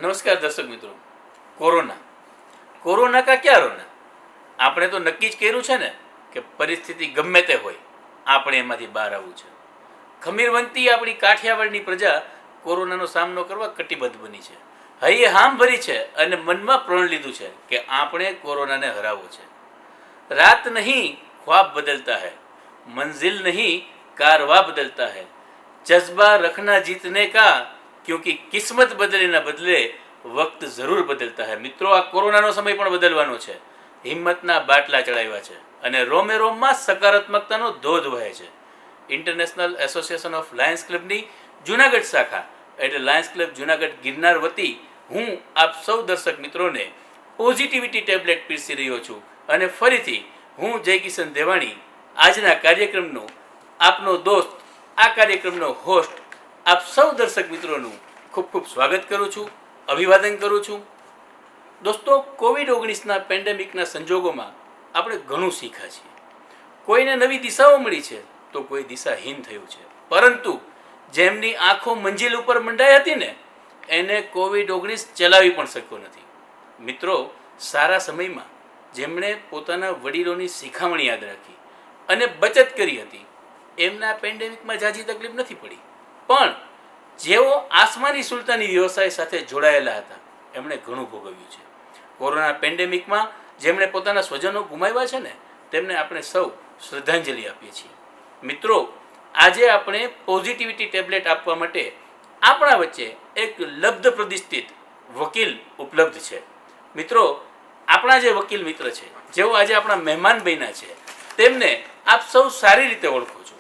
नमस्कार दर्शक मित्रों। कोरोना का क्या रोना? આપણે તો નક્કી જ કર્યું છે ને કે પરિસ્થિતિ ગમે તે હોય આપણે એમાંથી બહાર આવવું છે. ખમીરવંતી આપણી કાઠિયાવાડની પ્રજા કોરોનાનો સામનો કરવા કટિબદ્ધ બની છે. હૈયે હામ ભરી છે અને મનમાં પ્રણ લીધું છે કે આપણે કોરોનાને હરાવવો છે. રાત નહીં ખ્વાબ બદલતા है, मंजिल नहीं कारवा बदलता है, जज्बा रखना जीतने का, क्योंकि किस्मत बदले न बदले वक्त જરૂર બદલતા હૈ. મિત્રો, આ કોરોનાનો સમય પણ બદલવાનો છે. હિંમતના બાટલા ચડાવ્યા છે અને રોમે રોમમાં સકારાત્મકતાનો ધોધ વહે છે. ઇન્ટરનેશનલ એસોસિએશન ઓફ લાયન્સ ક્લબની જૂનાગઢ શાખા એટલે લાયન્સ ક્લબ જૂનાગઢ ગિરનાર વતી હું આપ સૌ દર્શક મિત્રોને પોઝિટિવિટી ટેબ્લેટ પીરસી રહ્યો છું અને ફરીથી હું જયકિશન દેવાણી આજના કાર્યક્રમનો આપનો દોસ્ત, આ કાર્યક્રમનો હોસ્ટ આપ સૌ દર્શક મિત્રોનું ખૂબ ખૂબ સ્વાગત કરું છું, અભિવાદન કરું છું. દોસ્તો, કોવિડ-19ના પેન્ડેમિકના સંજોગોમાં આપણે ઘણું શીખ્યા છીએ. કોઈને નવી દિશાઓ મળી છે તો કોઈ દિશાહીન થયું છે. પરંતુ જેમની આંખો મંજિલ ઉપર મંડાઈ હતી ને એને કોવિડ-19 ચલાવી પણ શક્યો નથી. મિત્રો, સારા સમયમાં જેમણે પોતાના વડીલોની શિખામણી યાદ રાખી અને બચત કરી હતી એમના પેન્ડેમિકમાં ઝાઝી તકલીફ નથી પડી. પણ જેઓ આસમાની સુલતાની વ્યવસાય સાથે જોડાયેલા હતા એમણે ઘણું ભોગવ્યું છે. કોરોના પેન્ડેમિકમાં જેમણે પોતાના સ્વજનો ગુમાવ્યા છે ને તેમને આપણે સૌ શ્રદ્ધાંજલિ આપીએ છીએ. મિત્રો, આજે આપણે પોઝિટિવિટી ટેબ્લેટ આપવા માટે આપણા વચ્ચે એક લબ્ધ પ્રતિષ્ઠિત વકીલ ઉપલબ્ધ છે. મિત્રો, આપણા જે વકીલ મિત્ર છે જેઓ આજે આપણા મહેમાન બન્યા છે તેમને આપ સૌ સારી રીતે ઓળખો છો.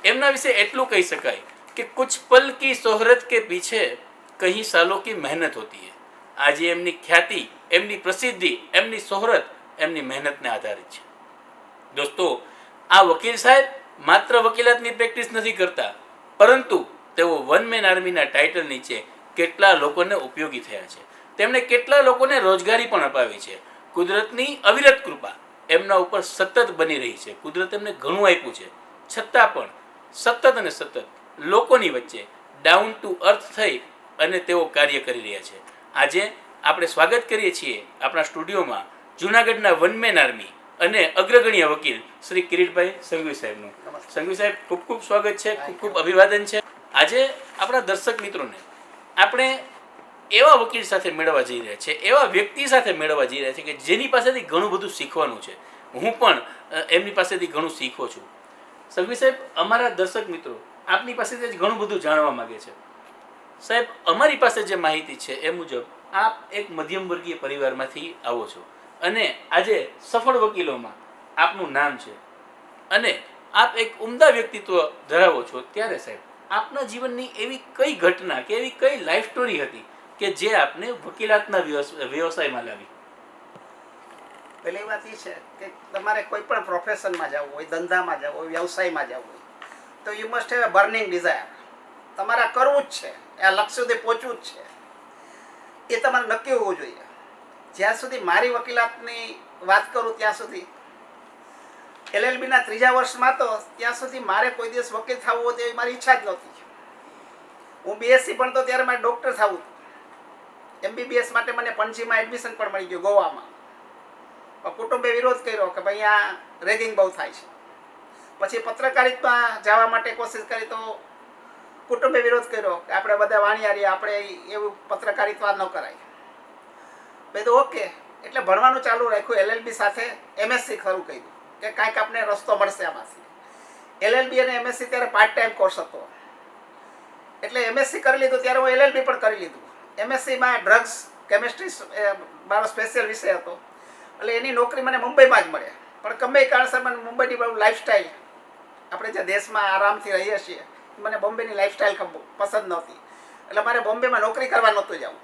એમના વિશે એટલું કહી શકાય कि कुछ पल की शोहरत के पीछे कई सालों की मेहनत होती है. આજે એમની ખ્યાતિ, એમની પ્રસિદ્ધિ, એમની શોહરત એમની મહેનતને આધારિત છે. દોસ્તો, આ વકીલ સાહેબ માત્ર વકીલાતની પ્રેક્ટિસ નથી કરતા, પરંતુ તેઓ વન મેન આર્મીના ટાઇટલ નીચે કેટલા લોકોને ઉપયોગી થયા છે. તેમણે કેટલા લોકોને રોજગારી પણ અપાવી છે. કુદરતની અવિરત કૃપા એમના ઉપર સતત બની રહી છે. કુદરત એમને ઘણું આપ્યું છે, છતાં પણ સતત અને સતત લોકોની વચ્ચે ડાઉન ટુ અર્થ થઈ અને તેઓ કાર્ય કરી રહ્યા છે. આજે આપણે સ્વાગત કરીએ છીએ આપણા સ્ટુડિયોમાં જૂનાગઢના વનમેન આર્મી અને અગ્રગણ્ય વકીલ શ્રી કિરીટભાઈ સંઘવી સાહેબનું. સંઘવી સાહેબ, ખૂબ ખૂબ સ્વાગત છે, ખૂબ ખૂબ અભિવાદન છે. આજે આપણા દર્શક મિત્રોને આપણે એવા વકીલ સાથે મેળવવા જઈ રહ્યા છે, એવા વ્યક્તિ સાથે મેળવવા જઈ રહ્યા છે કે જેની પાસેથી ઘણું બધું શીખવાનું છે. હું પણ એમની પાસેથી ઘણું શીખો છું. સંઘવી સાહેબ, અમારા દર્શક મિત્રો આપની પાસેથી ઘણું બધું જાણવા માગે છે. સાહેબ, અમારી પાસે જે માહિતી છે એ મુજબ આપ એક મધ્યમ વર્ગીય પરિવારમાંથી આવો છો અને આજે સફળ વકીલોમાં આપનું નામ છે અને આપ એક ઉમદા વ્યક્તિત્વ ધરાવો છો. ત્યારે સાહેબ, આપના જીવનની એવી કઈ ઘટના કે એવી કઈ લાઈફ સ્ટોરી હતી કે જે આપને વકીલાતના વ્યવસાયમાં લાવી? પહેલી વાત એ છે કે તમારે કોઈ પણ પ્રોફેશનમાં જવું હોય, ધંધામાં જવું હોય, વ્યવસાયમાં જવું હોય તો you must have a burning desire. તમારે કરવું જ છે, આ લક્ષ્ય સુધી પહોંચવું જ છે, એ તમારે નક્કી હોવું જોઈએ. જ્યાં સુધી મારી વકીલાતની વાત કરું ત્યાં સુધી LLBના 3જા વર્ષમાં તો ત્યાં સુધી મારે કોઈ દિવસ વકીલ થવું હોય તેવી મારી ઈચ્છા જ નહોતી. હું BSc ભણતો ત્યારે મારે ડૉક્ટર થવું હતું. MBBS માટે મને પણજીમાં એડમિશન પણ મળી ગયું, ગોવામાં. પણ કુટુંબે વિરોધ કર્યો કે ભાઈ આ રેગિંગ બહુ થાય છે. પછી પત્રકારિતામાં જવા માટે કોશિશ કરી તો કુટુંબે વિરોધ કર્યો કે આપણે બધા વાણિયારી, આપણે એવું પત્રકારિતા ન કરાય. મેં તો ઓકે, એટલે ભણવાનું ચાલુ રાખ્યું. LLB સાથે MSc શરૂ કર્યું કે કાંઈક આપણે રસ્તો મળશે આમાંથી. LLB અને MSc ત્યારે પાર્ટ ટાઈમ કોર્સ હતો, એટલે MSc કરી લીધું ત્યારે હું LLB પણ કરી લીધું. MScમાં ડ્રગ્સ કેમિસ્ટ્રી મારો સ્પેશિયલ વિષય હતો, એટલે એની નોકરી મને મુંબઈમાં જ મળે. પણ ગમે કારણસર મને મુંબઈની લાઈફસ્ટાઈલ, આપણે જે દેશમાં આરામથી રહીએ છીએ, મને બોમ્બેની લાઈફસ્ટાઈલ પસંદ નહોતી. એટલે મારે બોમ્બેમાં નોકરી કરવા નહોતું જવું.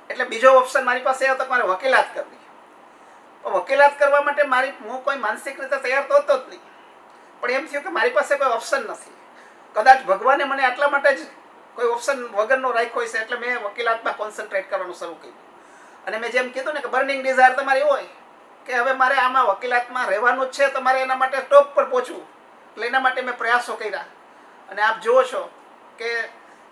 એટલે બીજો ઓપ્શન મારી પાસે હતો કે મારે વકીલાત કરવી. પણ વકીલાત કરવા માટે હું કોઈ માનસિક રીતે તૈયાર તો હતો જ નહીં. પણ એમ થયું કે મારી પાસે કોઈ ઓપ્શન નથી. કદાચ ભગવાને મને આટલા માટે જ કોઈ ઓપ્શન વગરનો રાખ્યો છે, એટલે મેં વકીલાતમાં કોન્સન્ટ્રેટ કરવાનું શરૂ કર્યું. અને મેં જેમ કીધું ને કે બર્નિંગ ડિઝાયર તમારી હોય કે હવે મારે આમાં વકીલાતમાં રહેવાનું જ છે, તમારે એના માટે ટોપ પર પહોંચવું. એટલે એના માટે મેં પ્રયાસો કર્યા અને આપ જુઓ છો કે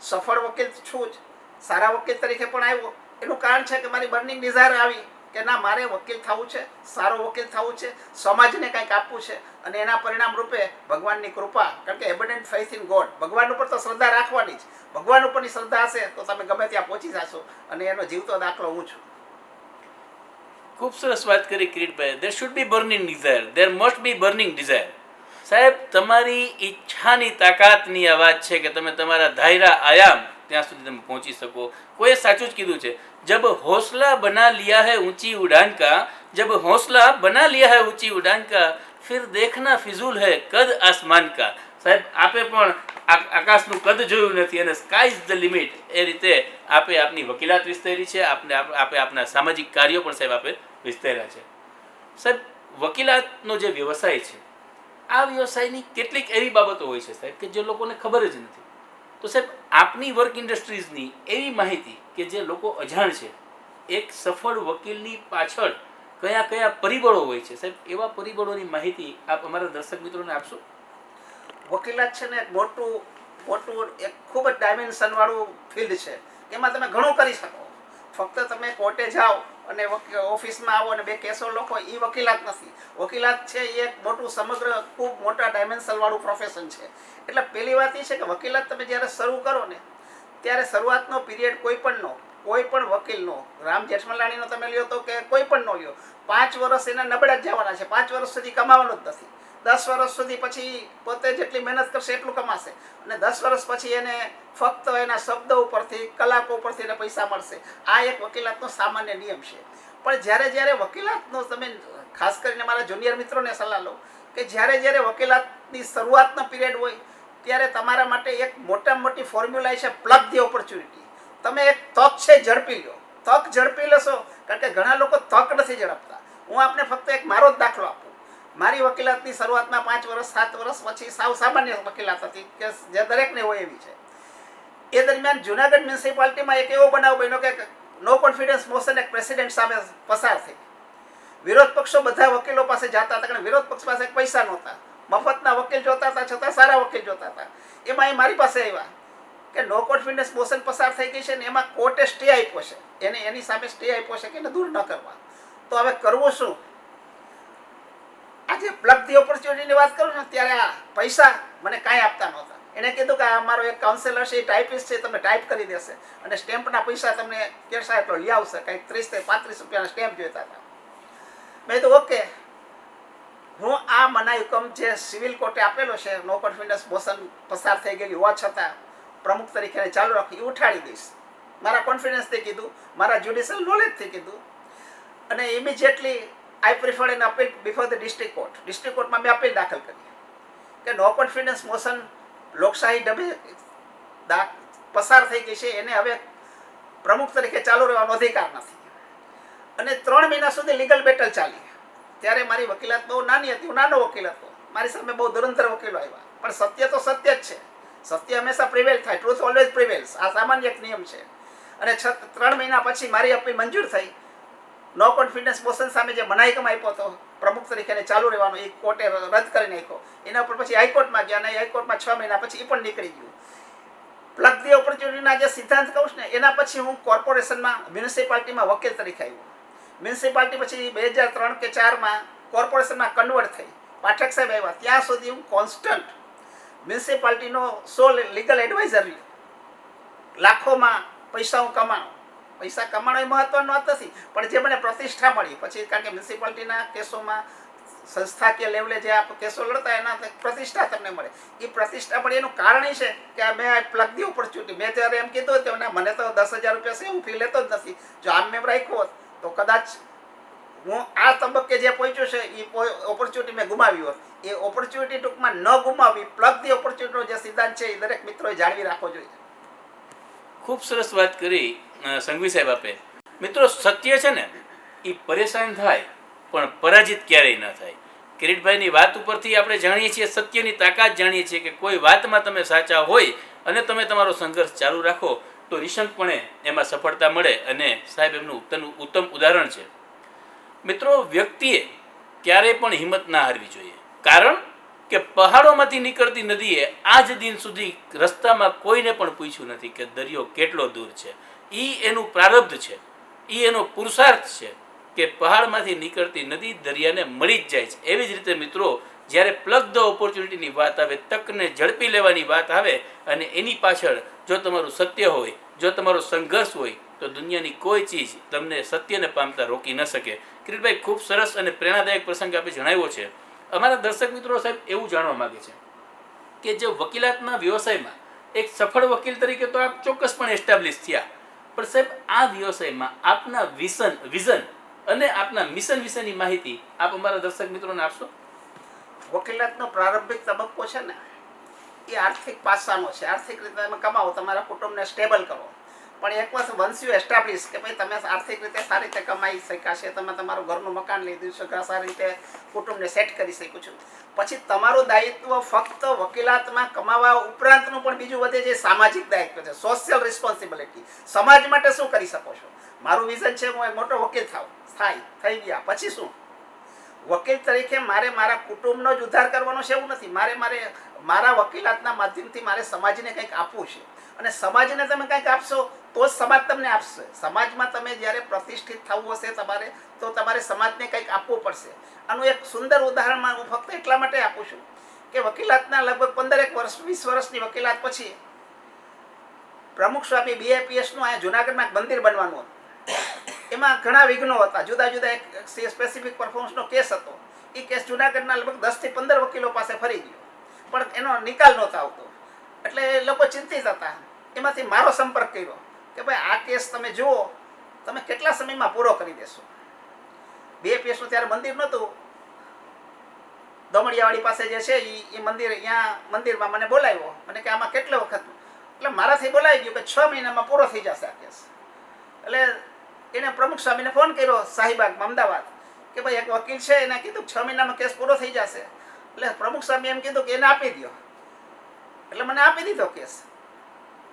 સફળ વકીલ છું જ, સારા વકીલ તરીકે પણ આવ્યો એનું કારણ છે કે મારી બર્નિંગ ડિઝાયર આવી કે ના મારે વકીલ થવું છે, સારો વકીલ થવું છે, સમાજને કંઈક આપવું છે, અને એના પરિણામ રૂપે ભગવાનની કૃપા, કારણ કે એબન્ડન્ટ ફેથ ઇન ગોડ, ભગવાન ઉપર તો શ્રદ્ધા રાખવાની જ. ભગવાન ઉપરની શ્રદ્ધા હશે તો તમે ગમે ત્યાં પહોંચી જશો, અને એનો જીવતો દાખલો હું છું. ખૂબ સરસ વાત કરી કિરીટભાઈ. There should be burning desire, there must be burning desire. સાહેબ, તમારી ઈચ્છાની તાકાતની આ વાત છે કે તમે તમારા ધાયરા આયામ ત્યાં સુધી તમે પહોંચી શકો. કોઈએ સાચું જ કીધું છે, જબ હौसला बना लिया है ऊंची उड़ान का, जब हौसला बना लिया है ऊंची उड़ान का, फिर देखना फिजूल है कद आसमान का. સાહેબ, આપે પણ આકાશનું કદ જોયું નથી અને સ્કાય ઇઝ ધ લિમિટ એ રીતે આપે આપની વકીલાત વિસ્તરી છે, આપે આપના સામાજિક કાર્યો પણ સાહેબ આપે વિસ્તર્યા છે. સાહેબ, વકીલાતનો જે વ્યવસાય છે, આ વ્યવસાયની કેટલીક એવી બાબતો હોય છે સાહેબ કે જે લોકોને ખબર જ નથી. તો સાહેબ, આપની વર્ક ઇન્ડસ્ટ્રીઝની એવી માહિતી કે જે લોકો અજાણ છે, એક સફળ વકીલની પાછળ કયા કયા પરિબળો હોય છે સાહેબ, એવા પરિબળોની માહિતી આપ અમારા દર્શક મિત્રોને આપશો? વકીલાત છે ને એક મોટું એક ખૂબ જ ડાયમેન્શન વાળું ફિલ્ડ છે. એમાં તમે ઘણું કરી શકો. ફક્ત તમે કોર્ટે જાઓ અને ઓફિસમાં આવો અને બે કેસો લખો, એ વકીલાત નથી. વકીલાત છે એ એક મોટું સમગ્ર ખૂબ મોટા ડાયમેન્શન વાળું પ્રોફેશન છે. એટલે પહેલી વાત એ છે કે વકીલાત તમે જ્યારે શરૂ કરો ને ત્યારે શરૂઆતનો પીરિયડ કોઈ પણ વકીલનો, રામ જેઠમલાણીનો તમે લ્યો તો કે કોઈ પણ નો લ્યો, 5 વર્ષ એના નબળા જ જવાના છે. 5 વર્ષ સુધી કમાવાનું જ નથી. 10 વર્ષ સુધી પછી પોતે જેટલી મહેનત કરશે એટલું કમાશે, અને 10 વર્ષ પછી એને ફક્ત એના શબ્દો ઉપરથી, કલાકો ઉપરથી એને પૈસા મળશે. આ એક વકીલાતનો સામાન્ય નિયમ છે. પણ જ્યારે વકીલાતનો તમે ખાસ કરીને મારા જુનિયર મિત્રોને સલાહ લો કે જ્યારે વકીલાતની શરૂઆતનો પીરિયડ હોય ત્યારે તમારા માટે એક મોટામાં મોટી ફોર્મ્યુલા છે પ્લગ ધી ઓપોર્ચ્યુનિટી. તમે એક તક છે ઝડપી લો. તક ઝડપી લેશો, કારણ કે ઘણા લોકો તક નથી ઝડપતા. હું આપને ફક્ત એક મારો જ દાખલો આપું. મારી વકીલાતની શરૂઆતમાં 5 વર્ષ 7 વર્ષ પછી સાવ સામાન્ય વકીલાત હતી કે જે દરેકને હોય એવી છે. એ દરમિયાન જુનાગઢ મ્યુનિસિપાલિટીમાં એક એવો બનાવ બન્યો કે નો કોન્ફિડન્સ મોશન એક પ્રેસિડેન્ટ સામે પસાર થઈ. વિરોધ પક્ષો બધા વકીલો પાસે જતા હતા, કારણ વિરોધ પક્ષ પાસે પૈસા નહોતા, મફતના વકીલ જોતા હતા, છતાં સારા વકીલ જોતા હતા. એમાં એ મારી પાસે આવ્યા કે નો કોન્ફિડન્સ મોશન પસાર થઈ ગઈ છે ને એમાં કોર્ટે સ્ટે આપ્યો છે, એની સામે સ્ટે આપ્યો છે કે એને દૂર ન કરવા. તો હવે કરવું શું? આજે પ્લગ ધી ઓપોર્ચ્યુનિટીની વાત કરું ને ત્યારે આ પૈસા મને કાંઈ આપતા નહોતા. એને કીધું કે અમારો એક કાઉન્સેલર છે, એ ટાઈપિસ્ટ છે, તમને ટાઈપ કરી દેશે અને સ્ટેમ્પના પૈસા તમને કેસા એટલો લઈ આવશે. કંઈક 30 થી 35 રૂપિયાના સ્ટેમ્પ જોઈતા હતા. મેં તો ઓકે, હું આ મનાઈ હુકમ જે સિવિલ કોર્ટે આપેલો છે, નો કોન્ફિડન્સ મોશન પસાર થઈ ગયેલી હોવા છતાં પ્રમુખ તરીકે ચાલુ રાખી, એ ઉઠાડી દઈશ. મારા કોન્ફિડન્સથી કીધું, મારા જ્યુડિશિયલ નોલેજથી કીધું, અને immediately I preferred an appeal before the district court. District કોર્ટમાં મેં અપીલ દાખલ કરી કે નો કોન્ફિડન્સ મોશન લોકશાહી ઢબે પસાર થઈ ગઈ છે, એને હવે પ્રમુખ તરીકે ચાલુ રહેવાનો અધિકાર નથી. અને 3 મહિના સુધી લીગલ બેટલ ચાલી. ત્યારે મારી વકીલાત બહુ નાની હતી, હું નાનો વકીલ હતો, મારી સામે બહુ ધુરંધર વકીલો આવ્યા. પણ સત્ય તો સત્ય જ છે, સત્ય હંમેશા પ્રિવેલ થાય, ટ્રુથ ઓલવેઝ પ્રિવેલ્સ. આ સામાન્ય એક નિયમ છે. અને 3 મહિના પછી મારી અપીલ મંજૂર થઈ. નો કોન્ફિડન્સ મોશન સામે જે મનાઈકમ આપ્યો હતો પ્રમુખ તરીકે ચાલુ રહેવાનો, એ કોર્ટે રદ કરી નાખ્યો. એના ઉપર પછી હાઈકોર્ટમાં ગયા, અને હાઈકોર્ટમાં 6 મહિના પછી એ પણ નીકળી ગયું. પ્લગ ધી ઓપોર્ચ્યુનિટીના જે સિદ્ધાંત કહું છું ને, એના પછી હું કોર્પોરેશનમાં, મ્યુનિસિપાલિટીમાં વકીલ તરીકે આવ્યો. મ્યુનિસિપાલિટી પછી 2003 કે 4માં કોર્પોરેશનમાં કન્વર્ટ થઈ, પાઠક સાહેબ આવ્યા. ત્યાં સુધી હું કોન્સ્ટન્ટ મ્યુનિસિપાલિટીનો લીગલ એડવાઇઝર રહ્યો. લાખોમાં પૈસા હું કમાણો. પૈસા કમાણો એ મહત્વનો વાત નથી, પણ જે મને પ્રતિષ્ઠા મળી પછી, કારણ કે મ્યુનિસિપાલિટીના કેસોમાં સંસ્થાકીય લેવલે જે આપ કેસો લડતા એના પ્રતિષ્ઠા તમને મળે. એ પ્રતિષ્ઠા પણ એનું કારણ એ છે કે મેં પ્લગ ધી ઓપોર્ચ્યુનિટી, મેં જ્યારે એમ કીધું હતું ને મને તો 10,000 રૂપિયા છે, હું ફી લેતો જ નથી. જો આમ મેં રાખ્યો હોત તો કદાચ હું આ તબક્કે જે પહોંચ્યો છે એ ઓપોર્ચ્યુનિટી મેં ગુમાવી હોત. એ ઓપોર્ચ્યુનિટી ટૂંકમાં ન ગુમાવી, પ્લગ ધી ઓપોર્ચ્યુનિટીનો જે સિદ્ધાંત છે એ દરેક મિત્રોએ જાળવી રાખવો જોઈએ. ખૂબ સરસ વાત કરી સંઘવી સાહેબ આપે. મિત્રો, સત્ય છે ને એ પરેશાન થાય પણ પરાજિત ક્યારેય ન થાય. કિરીટભાઈની વાત ઉપરથી આપણે જાણીએ છીએ, સત્યની તાકાત જાણીએ છીએ કે કોઈ વાતમાં તમે સાચા હોય અને તમે તમારો સંઘર્ષ ચાલુ રાખો તો નિશંકપણે એમાં સફળતા મળે. અને સાહેબ એમનું ઉત્તમ ઉદાહરણ છે. મિત્રો, વ્યક્તિએ ક્યારેય પણ હિંમત ના હારવી જોઈએ, કારણ કે પહાડોમાંથી નીકળતી નદીએ આજ દિન સુધી રસ્તામાં કોઈને પણ પૂછ્યું નથી કે દરિયો કેટલો દૂર છે. એ એનું પ્રારબ્ધ છે. એ એનો પુરુષાર્થ છે કે પહાડમાંથી નીકળતી નદી દરિયાને મળી જ જાય છે. એવી જ રીતે મિત્રો, જ્યારે પ્લગ ધ ઓપોર્ચ્યુનિટીની વાત આવે, તકને ઝડપી લેવાની વાત આવે, અને એની પાછળ જો તમારું સત્ય હોય, જો તમારો સંઘર્ષ હોય, તો દુનિયાની કોઈ ચીજ તમને સત્યને પામતા રોકી ન શકે. કિરીટભાઈ, ખૂબ સરસ અને પ્રેરણાદાયક પ્રસંગ આપે જણાવ્યો છે. અમારા દર્શક મિત્રો સાહેબ એવું જાણવા માગે છે કે જે વકીલાતના વ્યવસાયમાં એક સફળ વકીલ તરીકે તો આપ ચોક્કસપણે એસ્ટાબ્લિશ થયા, પણ સાહેબ આ વ્યવસાયમાં આપના વિઝન અને આપના મિશન વિશેની માહિતી આપ અમારા દર્શક મિત્રોને આપશો? વકીલાતનો પ્રારંભિક તબક્કો છે ને, એ આર્થિક પાસાનો છે. આર્થિક રીતે તમે કમાવો, તમારા કુટુંબને સ્ટેબલ કરો. પણ એક વખત વન્સ યુ એસ્ટાબ્લિશ કે ભાઈ તમે આર્થિક રીતે સારી રીતે કમાઈ શક્યા છે, તમે તમારું ઘરનું મકાન લીધું છે, સારી રીતે કુટુંબને સેટ કરી શકું છું, પછી તમારું દાયિત્વ ફક્ત વકીલાતમાં કમાવા ઉપરાંતનું પણ બીજું વધે છે, સામાજિક દાયિત્વ છે, સોશિયલ રિસ્પોન્સિબિલિટી. સમાજ માટે શું કરી શકો છો? મારું વિઝન છે હું એક મોટો વકીલ થઈ ગયા પછી શું? વકીલ તરીકે મારે મારા કુટુંબનો જ ઉદ્ધાર કરવાનો છે એવું નથી. મારા વકીલાતના માધ્યમથી મારે સમાજને કંઈક આપવું છે. અને સમાજને તમે કંઈક આપશો તો જ સમાજ તમને આપશે. સમાજમાં તમે જ્યારે પ્રતિષ્ઠિત થવું હશે તો તમારે સમાજને કંઈક આપવું પડશે. આનું એક સુંદર ઉદાહરણ હું ફક્ત એટલા માટે આપું છું કે વકીલાતના લગભગ 20 વર્ષની વકીલાત પછી પ્રમુખ સ્વામી BAPSનું અહીંયા જુનાગઢમાં એક મંદિર બનવાનું હતું. એમાં ઘણા વિઘ્નો હતા. જુદા જુદા એક સ્પેસિફિક પરફોર્મન્સનો કેસ હતો. એ કેસ જુનાગઢના લગભગ 10 થી 15 વકીલો પાસે ફરી ગયો, પણ એનો નિકાલ નહોતો આવતો. એટલે લોકો ચિંતિત હતા. એમાંથી મારો સંપર્ક કર્યો કે ભાઈ આ કેસ તમે જુઓ, તમે કેટલા સમયમાં પૂરો કરી દેશો? BAPSનું ત્યારે મંદિર નહોતું. દમડિયાવાડી પાસે જે છે એ મંદિર, અહીંયા મંદિરમાં મને બોલાવ્યો. મને કે આમાં કેટલો વખત? એટલે મારાથી બોલાવી ગયું કે 6 મહિનામાં પૂરો થઈ જશે આ કેસ. એટલે એને પ્રમુખ સ્વામીને ફોન કર્યો શાહીબાગમાં અમદાવાદ કે ભાઈ એક વકીલ છે, એને કીધું 6 મહિનામાં કેસ પૂરો થઈ જશે. એટલે પ્રમુખ સ્વામી એમ કીધું કે એને આપી દો. એટલે મને આપી દીધો કેસ.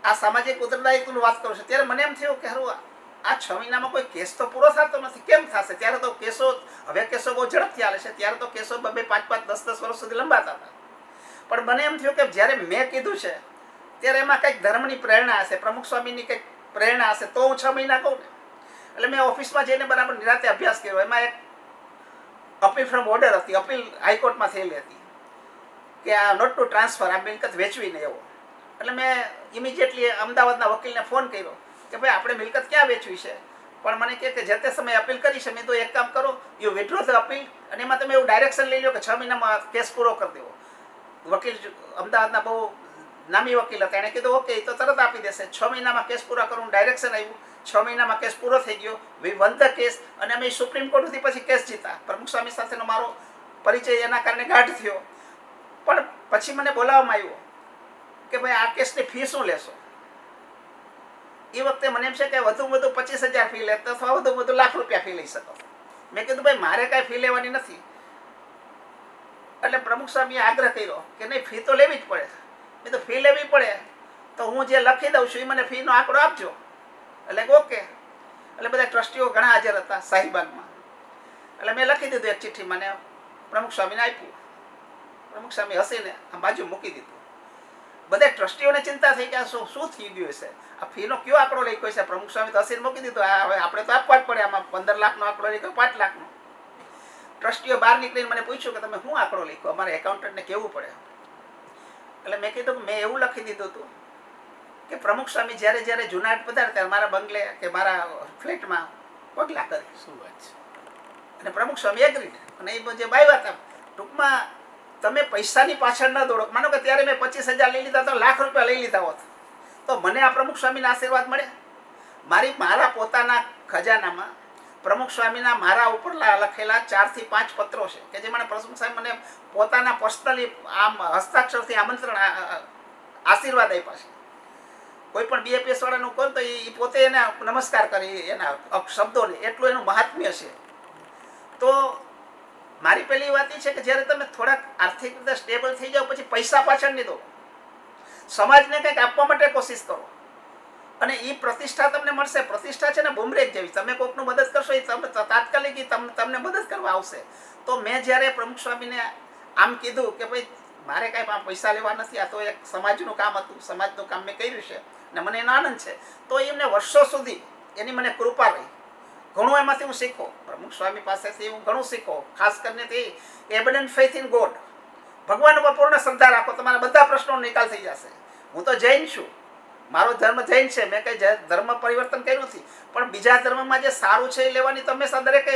આ સામાજિક ઉત્તરદાયિત્વની વાત કરું છું. ત્યારે મને એમ થયું કે હારું, આ 6 મહિનામાં કોઈ કેસ તો પૂરો થતો નથી, કેમ થશે? ત્યારે તો હવે કેસો બહુ ઝડપથી ચાલે છે. ત્યારે તો કેસો 2-2, 5-5, 10-10 વર્ષ સુધી લંબાતા હતા. પણ મને એમ થયું કે જ્યારે મેં કીધું છે ત્યારે એમાં કંઈક ધર્મની પ્રેરણા હશે, પ્રમુખ સ્વામીની કંઈક પ્રેરણા હશે, તો હું 6 મહિના કહું ને. એટલે મેં ઓફિસમાં જઈને બરાબર નિરાતે અભ્યાસ કર્યો. એમાં એક અપીલ ફ્રોમ ઓર્ડર હતી, અપીલ હાઈકોર્ટમાં થયેલી હતી કે આ નોટ ટુ ટ્રાન્સફર, આ મિલકત વેચવીને એવો. એટલે મેં ઇમિડિયેટલી અમદાવાદના વકીલને ફોન કર્યો કે ભાઈ આપણે મિલકત ક્યાં વેચવી છે? પણ મને કહે કે જે તે સમયે અપીલ કરી છે. મેં તો એક કામ કરો, યુ વિથડ્રો ધ અપીલ, અને એમાં તમે એવું ડાયરેક્શન લઈ લો કે 6 મહિનામાં કેસ પૂરો કરી દેવો. વકીલ અમદાવાદના બહુ નામી વકીલ હતા. એણે કીધું ઓકે, તો તરત આપી દેશે. 6 મહિનામાં કેસ પૂરા કરવાનું ડાયરેક્શન આવ્યું. 6 મહિનામાં કેસ પૂરો થઈ ગયો. We won the case. અને અમે સુપ્રીમ કોર્ટ સુધી પછી કેસ જીતા. પ્રમુખ સ્વામી સાથેનો મારો પરિચય એના કારણે ગાઢ થયો. પણ પછી મને બોલાવવામાં આવ્યો કે ભાઈ આ કેસની ફી શું લેશો? એ વખતે મને એમ છે કે વધુમાં વધુ 25,000 ફી લે, અથવા વધુમાં વધુ ₹1,00,000 ફી લઈ શકો. મેં કીધું ભાઈ મારે કાંઈ ફી લેવાની નથી. એટલે પ્રમુખ સ્વામીએ આગ્રહ કર્યો કે નહીં, ફી તો લેવી જ પડે. મેં તો ફી લેવી પડે તો હું જે લખી દઉં છું એ મને ફીનો આંકડો આપજો. એટલે ઓકે. એટલે બધા ટ્રસ્ટીઓ ઘણા હાજર હતા શાહીબાગમાં. એટલે મેં લખી દીધું એક ચિઠ્ઠી, મને પ્રમુખ સ્વામીને આપ્યું. પ્રમુખ સ્વામી હસીને આ બાજુ મૂકી દીધું. બધા ટ્રસ્ટીઓને ચિંતા થઈ કે આ શું થઈ ગયું હશે, આ ફીનો કયો આંકડો લખ્યો છે? પ્રમુખ સ્વામી તો હસીને મૂકી દીધું. આ હવે આપણે તો આપવા જ પડે. આમાં 15 લાખનો આંકડો લખ્યો, 5 લાખનો. ટ્રસ્ટીઓ બહાર નીકળીને મને પૂછ્યું કે તમે શું આંકડો લખ્યો, અમારે એકાઉન્ટન્ટને કહેવું પડે. એટલે મેં કીધું કે મેં એવું લખી દીધું હતું કે પ્રમુખ સ્વામી જ્યારે જુનાગઢ પધારે ત્યારે મારા બંગલે કે મારા ફ્લેટમાં પગલાં કરે. શું વાત છે? અને પ્રમુખ સ્વામી એગ્રી. અને એ જે બાઈ વાત, ટૂંકમાં તમે પૈસાની પાછળ ન દોડો. માનો કે ત્યારે મેં 25,000 લઈ લીધા તો ₹1,00,000 લઈ લીધા હોત તો મને આ પ્રમુખ સ્વામીના આશીર્વાદ મળે. મારા પોતાના ખજાનામાં પ્રમુખ સ્વામીના મારા ઉપર લખેલા 4 થી 5 પત્રો છે કે જે મને પ્રમુખ સ્વામી મને પોતાના પર્સનલી આમ હસ્તાક્ષરથી આમંત્રણ આશીર્વાદ આપ્યા છે. કોઈ પણ BAPS વાળાનું કહો તો એ પોતે એને નમસ્કાર કરે એના શબ્દોને, એટલું એનું મહાત્મ્ય છે. તો મારી પહેલી વાત એ છે કે જ્યારે તમે થોડાક આર્થિક રીતે સ્ટેબલ થઈ જાઓ પછી પૈસા પાછળ નહીં દો, સમાજને કંઈક આપવા માટે કોશિશ કરો અને એ પ્રતિષ્ઠા તમને મળશે. પ્રતિષ્ઠા છે ને બુમરેંગ જેવી, તમે કોઈકનું મદદ કરશો એ તમે તાત્કાલિક તમને મદદ કરવા આવશે. તો મેં જ્યારે પ્રમુખ સ્વામીને આમ કીધું કે ભાઈ મારે કાંઈ પૈસા લેવા નથી, આ તો એક સમાજનું કામ હતું, સમાજનું કામ મેં કર્યું છે ને મને એનો આનંદ છે, તો એમને વર્ષો સુધી એની મને કૃપા રહી. ઘણું એમાંથી હું શીખો. પ્રમુખ સ્વામી પાસેથી હું ઘણું શીખો. ખાસ કરીને તે એબન્ડન્ટ ફેથ ઇન ગોડ, ભગવાન ઉપર પૂર્ણ શ્રદ્ધા રાખો, તમારા બધા પ્રશ્નોનો નિકાલ થઈ જશે. હું તો જૈન છું, મારો ધર્મ જૈન છે, મેં કંઈ ધર્મ પરિવર્તન કર્યું નથી, પણ બીજા ધર્મમાં જે સારું છે એ લેવાની તો હંમેશા દરેકે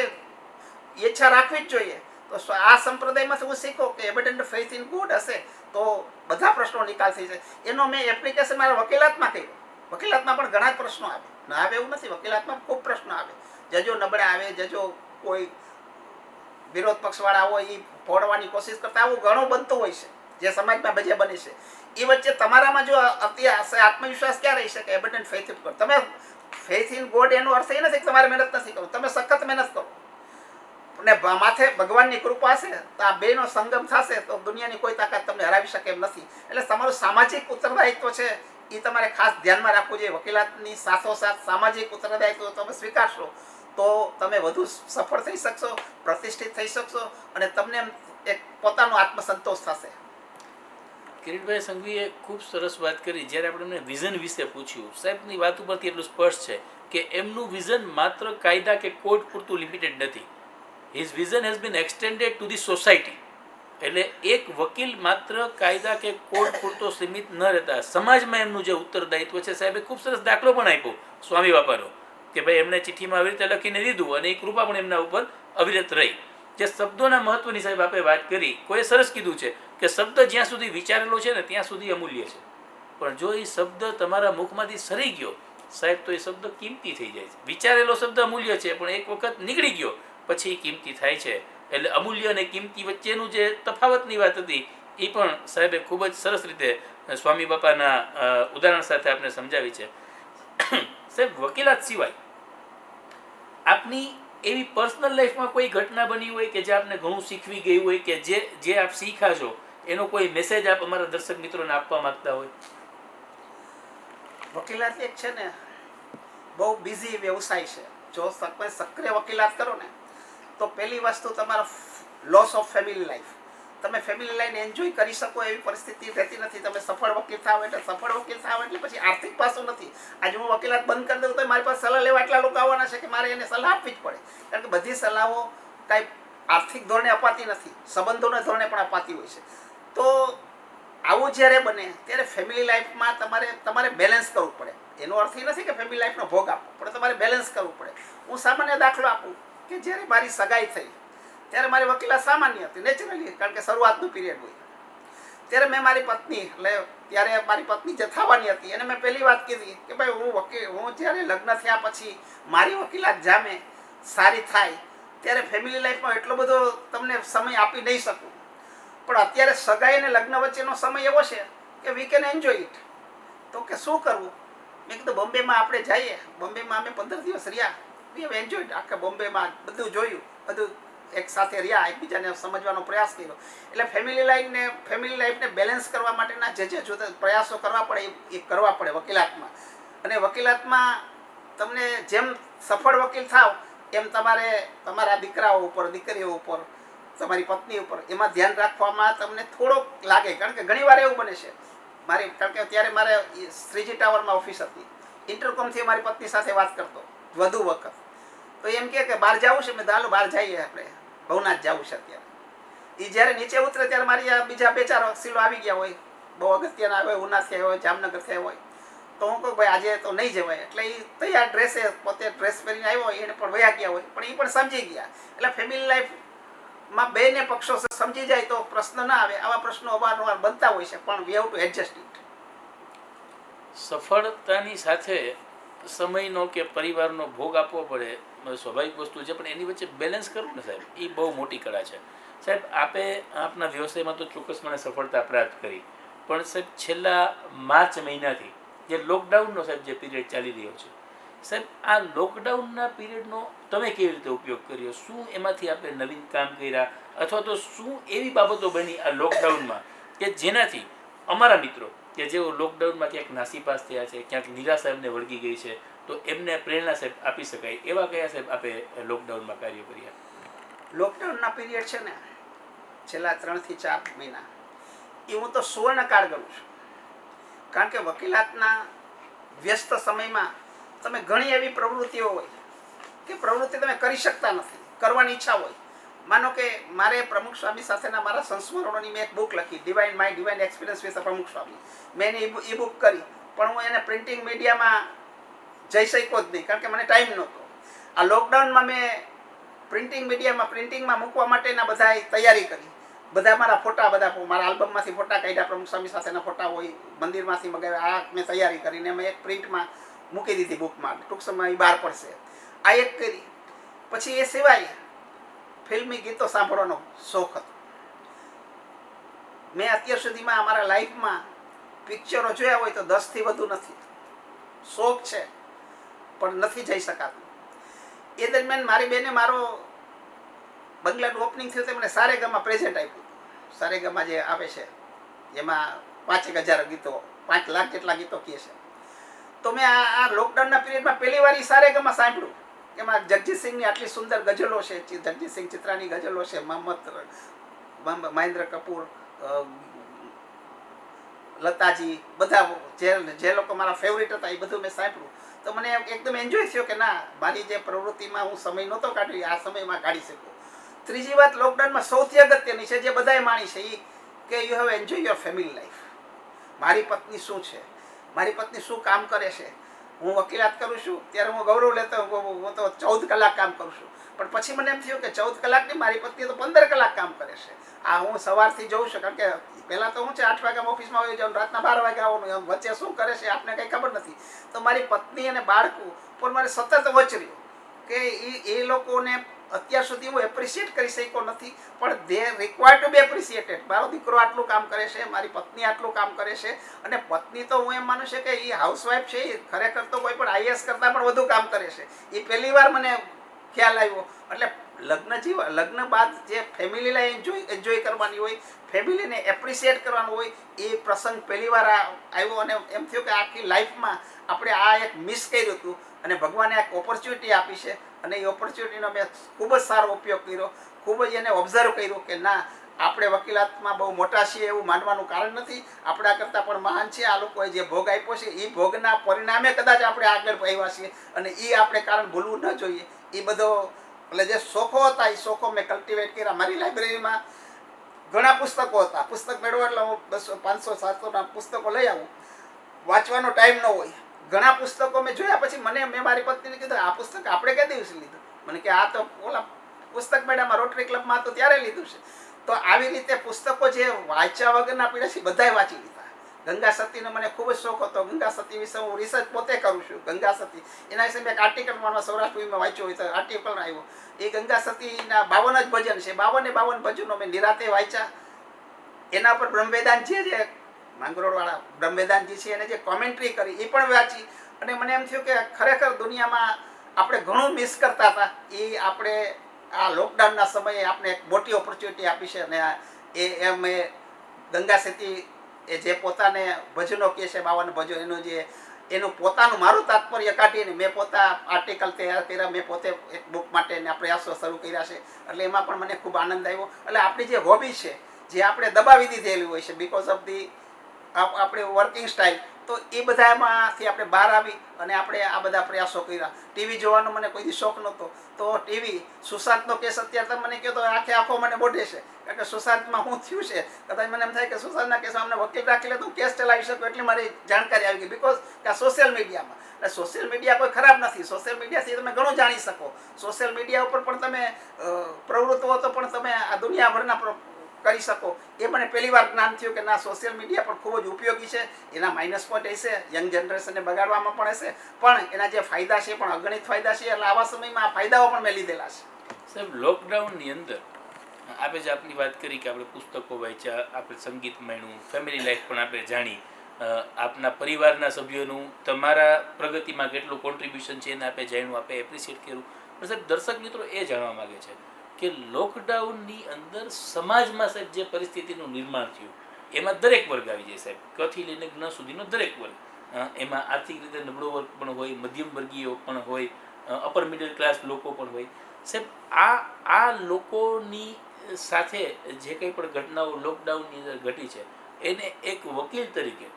ઈચ્છા રાખવી જ જોઈએ. તો આ સંપ્રદાયમાંથી હું શીખો કે એબન્ડન્ટ ફેથ ઇન ગોડ હશે તો બધા પ્રશ્નો નિકાલ થઈ જાય. એનો મેં એપ્લિકેશન મારા વકીલાતમાં કર્યો. વકીલાતમાં પણ ઘણા જ પ્રશ્નો આવે, ના આવે એવું નથી, વકીલાતમાં ખૂબ પ્રશ્નો આવે. જજો નબળા આવે, જજો કોઈ વિરોધ પક્ષવાળા હોય એ ફોડવાની કોશિશ કરતા, આવું ઘણું બનતું હોય છે જે સમાજમાં બજે બને છે. એ વચ્ચે તમારામાં જો અત્યારે આત્મવિશ્વાસ ક્યાં રહી શકે? એબન્ડન્ટ ફેથ ઇન ગોડ. તમે ફેથ ઇન ગોડ એનો અર્થ એ નથી કે તમારે મહેનત નથી કરો, તમે સખત મહેનત કરો ને માથે ભગવાનની કૃપા હશે તો આ બેનો સંગમ થશે તો દુનિયાની કોઈ તાકાત તમને હરાવી શકે એમ નથી. એટલે તમારું સામાજિક ઉત્તરદાયિત્વ છે એ તમારે ખાસ ધ્યાનમાં રાખવું જોઈએ. વકીલાતની સાથોસાથ સામાજિક ઉત્તરદાયિત્વ તમે સ્વીકારશો તો તમે વધુ સફળ થઈ શકશો, પ્રતિષ્ઠિત થઈ શકશો અને તમને એક પોતાનો આત્મસંતોષ થશે. કિરીટભાઈ સંઘવીએ ખૂબ સરસ વાત કરી. જ્યારે આપણે એમને વિઝન વિશે પૂછ્યું, સાહેબની વાત ઉપરથી એટલું સ્પષ્ટ છે કે એમનું વિઝન માત્ર કાયદા કે કોર્ટ પૂરતું લિમિટેડ નથી. His vision has been extended to the society. એટલે એક વકીલ માત્ર કાયદા કે કોર્ટ પૂરતો સીમિત ન રહેતા, સમાજમાં એમનું જે ઉત્તરદાયિત્વ છે, સાહેબે ખૂબ સરસ દાખલો પણ આપ્યો સ્વામી બાપાનો કે ભાઈ એમને ચિઠ્ઠીમાં આવી રીતે લખીને દીધું અને એ કૃપા પણ એમના ઉપર અવિરત રહી. જે શબ્દોના મહત્વની સાહેબ આપે વાત કરી, કોઈએ સરસ કીધું છે કે શબ્દ જ્યાં સુધી વિચારેલો છે ને ત્યાં સુધી અમૂલ્ય છે, પણ જો એ શબ્દ તમારા મુખમાંથી સરી ગયો સાહેબ તો એ શબ્દ કિંમતી થઈ જાય છે. વિચારેલો શબ્દ અમૂલ્ય છે પણ એક વખત નીકળી ગયો પછી એ કિંમતી થાય છે. એટલે અમૂલ્ય અને કિંમતી વચ્ચેનું જે તફાવતની વાત હતી એ પણ સાહેબે ખૂબ જ સરસ રીતે સ્વામી બાપાના ઉદાહરણ સાથે આપણે સમજાવી છે. સાહેબ, વકીલાત સિવાય આપની એવી પર્સનલ લાઈફમાં કોઈ ઘટના બની હોય કે જે આપને ઘણું શીખવી ગઈ હોય કે જે આપ શીખ્યા છો એનો કોઈ મેસેજ આપ અમારા દર્શક મિત્રોને આપવા માંગતા હોય? વકીલાત એક છે ને બહુ બિઝી વ્યવસાય છે. જો તમે સક્રિય વકીલાત કરો ને તો પહેલી વસ્તુ તમારો લોસ ઓફ ફેમિલી લાઈફ. તમે ફેમિલી લાઈફ એન્જોય કરી શકો એવી પરિસ્થિતિ રહેતી નથી. તમે સફળ વકીલ થાવ એટલે પછી આર્થિક પાસું નથી. આજે હું વકીલાત બંધ કરી દઉં તો મારી પાસે સલાહ લેવા એટલા લોકો આવવાના છે કે મારે એને સલાહ આપવી જ પડે. કારણ કે બધી સલાહો કાંઈ આર્થિક ધોરણે અપાતી નથી, સંબંધોના ધોરણે પણ અપાતી હોય છે. તો આવું જ્યારે બને ત્યારે ફેમિલી લાઈફમાં તમારે બેલેન્સ કરવું પડે. એનો અર્થ એ નથી કે ફેમિલી લાઈફનો ભોગ આપવો પડે, તમારે બેલેન્સ કરવું પડે. હું સામાન્ય દાખલો આપું કે જ્યારે મારી સગાઈ થઈ ત્યારે મારી વકીલાત સામાન્ય હતી, નેચરલી, કારણ કે શરૂઆતનું પીરિયડ હોય. ત્યારે મેં મારી પત્ની, એટલે ત્યારે મારી પત્ની જે થવાની હતી એને મેં પહેલી વાત કીધી કે ભાઈ હું જ્યારે લગ્ન થયા પછી મારી વકીલાત જામે સારી થાય ત્યારે ફેમિલી લાઈફમાં એટલો બધો તમને સમય આપી નહીં શકું, પણ અત્યારે સગાઈ અને લગ્ન વચ્ચેનો સમય એવો છે કે વી કેન એન્જોય ઇટ. તો કે શું કરવું? મેં કીધું બોમ્બેમાં આપણે જઈએ. બોમ્બેમાં અમે 15 દિવસ રહ્યા. We have enjoyed. આખા બોમ્બેમાં બધું જોયું, બધું એક સાથે રહ્યા, એકબીજાને સમજવાનો પ્રયાસ કર્યો. એટલે ફેમિલી લાઈફને બેલેન્સ કરવા માટેના જે જુદા પ્રયાસો કરવા પડે એ કરવા પડે વકીલાતમાં. અને વકીલાતમાં તમને જેમ સફળ વકીલ થાવ એમ તમારે તમારા દીકરાઓ ઉપર, દીકરીઓ ઉપર, તમારી પત્ની ઉપર એમાં ધ્યાન રાખવામાં તમને થોડોક લાગે. કારણ કે ઘણી વાર એવું બને છે કારણ કે ત્યારે મારે શ્રીજી ટાવરમાં ઓફિસ હતી, ઇન્ટરકોમથી મારી પત્ની સાથે વાત કરતો વધુ વખત. તો એમ કે બહાર જવું છે, મેં દાલો બહાર જઈએ, આપણે ભવનાથ જવું છે અત્યારે. એ જ્યારે નીચે ઉતરે ત્યારે મારી આ બીજા 2-4 વકીલો આવી ગયા હોય, બહુ અગત્યના હોય, ઉનાથી હોય, જામનગર થયા હોય. તો હું કહું ભાઈ આજે તો નહીં જવાય. એટલે એ તૈયાર ડ્રેસે, પોતે ડ્રેસ પહેરીને આવ્યો હોય, એને પણ વયા ગયા હોય, પણ એ પણ સમજી ગયા. એટલે ફેમિલી લાઈફમાં બેને પક્ષો સમજી જાય તો પ્રશ્ન ના આવે. આવા પ્રશ્નો અવારનવાર બનતા હોય છે, પણ we have to adjust it. સફળતાની સાથે સમયનો કે પરિવારનો ભોગ આપવો પડે, સ્વાભાવિક વસ્તુ છે, પણ એની વચ્ચે બેલેન્સ કરવું ને સાહેબ, એ બહુ મોટી કળા છે. સાહેબ, આપે આપના વ્યવસાયમાં તો ચોક્કસપણે સફળતા પ્રાપ્ત કરી, પણ સાહેબ છેલ્લા માર્ચ મહિનાથી જે લોકડાઉનનો સાહેબ જે પીરિયડ ચાલી રહ્યો છે, સાહેબ આ લોકડાઉનના પીરિયડનો તમે કેવી રીતે ઉપયોગ કર્યો? શું એમાંથી આપણે નવીન કામ કર્યા અથવા તો શું એવી બાબતો બની આ લોકડાઉનમાં કે જેનાથી અમારા મિત્રો કે જેઓ લોકડાઉનમાં ક્યાંક નાસીપાસ થયા છે, ક્યાંક નિરાશા એમને વળગી ગઈ છે, તો એમને પ્રેરણા સાહેબ આપી શકાય એવા કયા સાહેબ આપે લોકડાઉનમાં કાર્યો કર્યા? લોકડાઉનના પીરિયડ છે ને છેલ્લા 3 થી 4 મહિના એ હું તો સુવર્ણકાળ ગણું છું. કારણ કે વકીલાતના વ્યસ્ત સમયમાં તમે ઘણી એવી પ્રવૃત્તિઓ હોય કે પ્રવૃત્તિ તમે કરી શકતા નથી, કરવાની ઈચ્છા હોય. માનો કે મારે પ્રમુખ સ્વામી સાથેના મારા સંસ્મરણોની મેં એક બુક લખી, ડિવાઇન એક્સપિરિયન્સ વિથ પ્રમુખ સ્વામી. મેં એની એ બુક કરી, પણ હું એને પ્રિન્ટિંગ મીડિયામાં જઈ શક્યો જ નહીં, કારણ કે મને ટાઈમ નહોતો. આ લોકડાઉનમાં મેં પ્રિન્ટિંગમાં મૂકવા માટેના બધા તૈયારી કરી. બધા મારા ફોટા, બધા મારા આલ્બમમાંથી ફોટા કાઢ્યા, પ્રમુખ સ્વામી સાથેના ફોટા હોય, મંદિરમાંથી મગાવ્યા. આ મેં તૈયારી કરીને મેં એક પ્રિન્ટમાં મૂકી દીધી બુકમાં, ટૂંક સમય એ બહાર પડશે. આ એક કરી. પછી એ સિવાય ફિલ્મી ગીતો સાંભળવાનો શોખ હતો. મેં અત્યાર સુધીમાં અમારા લાઈફમાં પિક્ચરો જોયા હોય તો 10થી વધુ નથી. શોખ છે પણ નથી જઈ શકાતું. એ દરમિયાન મારી બેને મારો બંગલાનું ઓપનિંગ થયું, મને સારેગામાં પ્રેઝન્ટ આપ્યું. સારેગામાં જે આવે છે એમાં 5,000 ગીતો, 5 લાખ જેટલા ગીતો કહે છે. તો મેં આ લોકડાઉનના પીરિયડમાં પહેલી વાર સારેગામાં સાંભળ્યું. એમાં જગજીત સિંહની આટલી સુંદર ગઝલો છે, જગજીત સિંહ ચિત્રાની ગઝલો છે, મહેન્દ્ર કપૂર, લતાજી, બધા જે લોકો મારા ફેવરિટ હતા એ બધું મેં સાંભળ્યું. તો મને એકદમ એન્જોય થયો કે ના, મારી જે પ્રવૃત્તિમાં હું સમય નહોતો કાઢી, આ સમયમાં કાઢી શકું. ત્રીજી વાત લોકડાઉનમાં સૌથી અગત્યની છે, જે બધાએ માણી છે, એ કે you have enjoy your family life. મારી પત્ની શું છે, મારી પત્ની શું કામ કરે છે. હું વકીલાત કરું છું ત્યારે હું ગૌરવ લેતો, હું તો 14 કલાક કામ કરું છું. પણ પછી મને એમ થયું કે 14 કલાક નહીં, મારી પત્ની તો 15 કલાક કામ કરે છે. આ હું સવારથી જોઉં છું, કારણ કે પહેલાં તો હું છે 8 વાગ્યામાં ઓફિસમાં આવી જાઉં, રાતના 12 વાગે આવવાનું, વચ્ચે શું કરે છે આપને કંઈ ખબર નથી. તો મારી પત્ની અને બાળકો પણ મારે સતત વચર્યું કે એ લોકોને અત્યાર સુધી હું એપ્રિશિએટ કરી શક્યો નથી, પણ દે રિક્વાયર્ડ ટુ બી એપ્રિશિએટેડ. મારો દીકરો આટલું કામ કરે છે, મારી પત્ની આટલું કામ કરે છે. અને પત્ની તો હું એમ માનું છું કે એ હાઉસવાઈફ છે, એ ખરેખર તો કોઈ પણ આઈએસ કરતાં પણ વધુ કામ કરે છે. એ પહેલી વાર મને ખ્યાલ આવ્યો. એટલે લગ્ન બાદ જે ફેમિલી લાઈફ એન્જોય કરવાની હોય, ફેમિલીને એપ્રિશિએટ કરવાનું હોય, એ પ્રસંગ પહેલી વાર આવ્યો. અને એમ થયું કે આખી લાઈફમાં આપણે આ એક મિસ કર્યું હતું, અને ભગવાને એક ઓપોર્ચ્યુનિટી આપી છે, અને એ ઓપોર્ચ્યુનિટીનો મેં ખૂબ જ સારો ઉપયોગ કર્યો. ખૂબ જ એને ઓબ્ઝર્વ કર્યું કે ના, આપણે વકીલાતમાં બહુ મોટા છીએ એવું માનવાનું કારણ નથી, આપણા કરતાં પણ મહાન છે. આ લોકોએ જે ભોગ આપ્યો છે એ ભોગના પરિણામે કદાચ આપણે આગળ આવ્યા છીએ, અને એ આપણે કારણ ભૂલવું ન જોઈએ. એ બધો એટલે જે શોખો હતા એ શોખો મેં કલ્ટિવેટ કર્યા. મારી લાઇબ્રેરીમાં ઘણા પુસ્તકો હતા. પુસ્તક મેળવો એટલે હું 200, 500, 700 પુસ્તકો લઈ આવું. વાંચવાનો ટાઈમ ન હોય. ઘણા પુસ્તકો મેં જોયા. પછી મેં મારી પત્નીને કીધું, આ પુસ્તક આપણે કઈ દિવસે લીધું? મને કે આ તો ઓલા પુસ્તક મેળામાં રોટરી ક્લબમાં તો ત્યારે લીધું છે. તો આવી રીતે પુસ્તકો જે વાંચ્યા વગરના પીડા છે બધાએ વાંચી લીધા. ગંગા સતીનો મને ખૂબ જ શોખ હતો. ગંગા સતી વિશે હું રિસર્ચ પોતે કરું છું. ગંગા સતી એના વિશે મેં એક આર્ટિકલ સૌરાષ્ટ્ર ટીવીમાં વાંચ્યો હોય તો આર્ટિકલ આવ્યો. એ ગંગા સતીના 52 જ ભજન છે. 52 ભજનો મેં નિરાતે વાંચ્યા. એના પર બ્રહ્મવેદાંતજી, જે માંગરોળવાળા બ્રહ્મવેદાંતજી છે, એને જે કોમેન્ટ્રી કરી એ પણ વાંચી. અને મને એમ થયું કે ખરેખર દુનિયામાં આપણે ઘણું મિસ કરતા હતા. એ આપણે આ લોકડાઉનના સમયે આપણે એક મોટી ઓપોર્ચ્યુનિટી આપી છે. અને એમ ગંગા સતી એ જે પોતાને ભજનો કહે છે, 52 ભજનો, એનું પોતાનું મારું તાત્પર્ય કાઢીને મેં પોતા આર્ટિકલ તૈયાર કર્યા. મેં પોતે એક બુક માટેના પ્રયાસો શરૂ કર્યા છે. એટલે એમાં પણ મને ખૂબ આનંદ આવ્યો. એટલે આપણી જે હોબી છે, જે આપણે દબાવી દીધેલી હોય છે બીકોઝ ઓફ ધી આપણે વર્કિંગ સ્ટાઇલ, તો એ બધામાંથી આપણે બહાર આવી અને આપણે આ બધા પ્રયાસો કર્યા. ટીવી જોવાનો મને કોઈ શોખ નહોતો, તો ટીવી સુશાંતનો કેસ અત્યારે તમે મને કહો તો આખો મને બોઢે છે. કારણ કે સુશાંતમાં શું થયું છે, કદાચ મને એમ થાય કે સુશાંતના કેસમાં અમને વકીલ રાખી લે તો કેસ ચલાવી શકું, એટલી મારી જાણકારી આવી ગઈ. બીકોઝ કે આ સોશિયલ મીડિયામાં, એટલે સોશિયલ મીડિયા કોઈ ખરાબ નથી. સોશિયલ મીડિયાથી તમે ઘણું જાણી શકો. સોશિયલ મીડિયા ઉપર પણ તમે પ્રવૃત્ત હો તો પણ તમે આ દુનિયાભરના કરી શકો. એ મને પહેલી વાર જ્ઞાન થયું કે ના, સોશિયલ મીડિયા પણ ખૂબ જ ઉપયોગી છે. એના માઇનસ પોઈન્ટ હશે, યંગ જનરેશનને બગાડવામાં પણ હશે, પણ એના જે ફાયદા છે પણ અગણિત ફાયદા છે. એટલે આવા સમયમાં આ ફાયદાઓ પણ મેં લીધેલા છે. સાહેબ, લોકડાઉનની અંદર આપણે જે આપની વાત કરી કે આપણે પુસ્તકો વાંચ્યા, આપણે સંગીત માણ્યું, ફેમિલી લાઈફ પણ આપણે જાણી, આપના પરિવારના સભ્યોનું તમારા પ્રગતિમાં કેટલું કોન્ટ્રીબ્યુશન છે એને આપણે જાણ્યું, આપણે એપ્રિશિએટ કર્યું. પણ સાહેબ, દર્શક મિત્રો એ જાણવા માગે છે કે લોકડાઉનની અંદર સમાજમાં સાહેબ જે પરિસ્થિતિનું નિર્માણ થયું, એમાં દરેક વર્ગ આવી જાય સાહેબ, કથી લઈને જ્ઞ સુધીનો દરેક વર્ગ. એમાં આર્થિક રીતે નબળો વર્ગ પણ હોય, મધ્યમ વર્ગીય પણ હોય, અપર મિડલ ક્લાસ લોકો પણ હોય. સાહેબ, આ લોકોની સાથે જે કંઈ પણ ઘટનાઓ લોકડાઉનની અંદર ઘટી છે, એને એક વકીલ તરીકે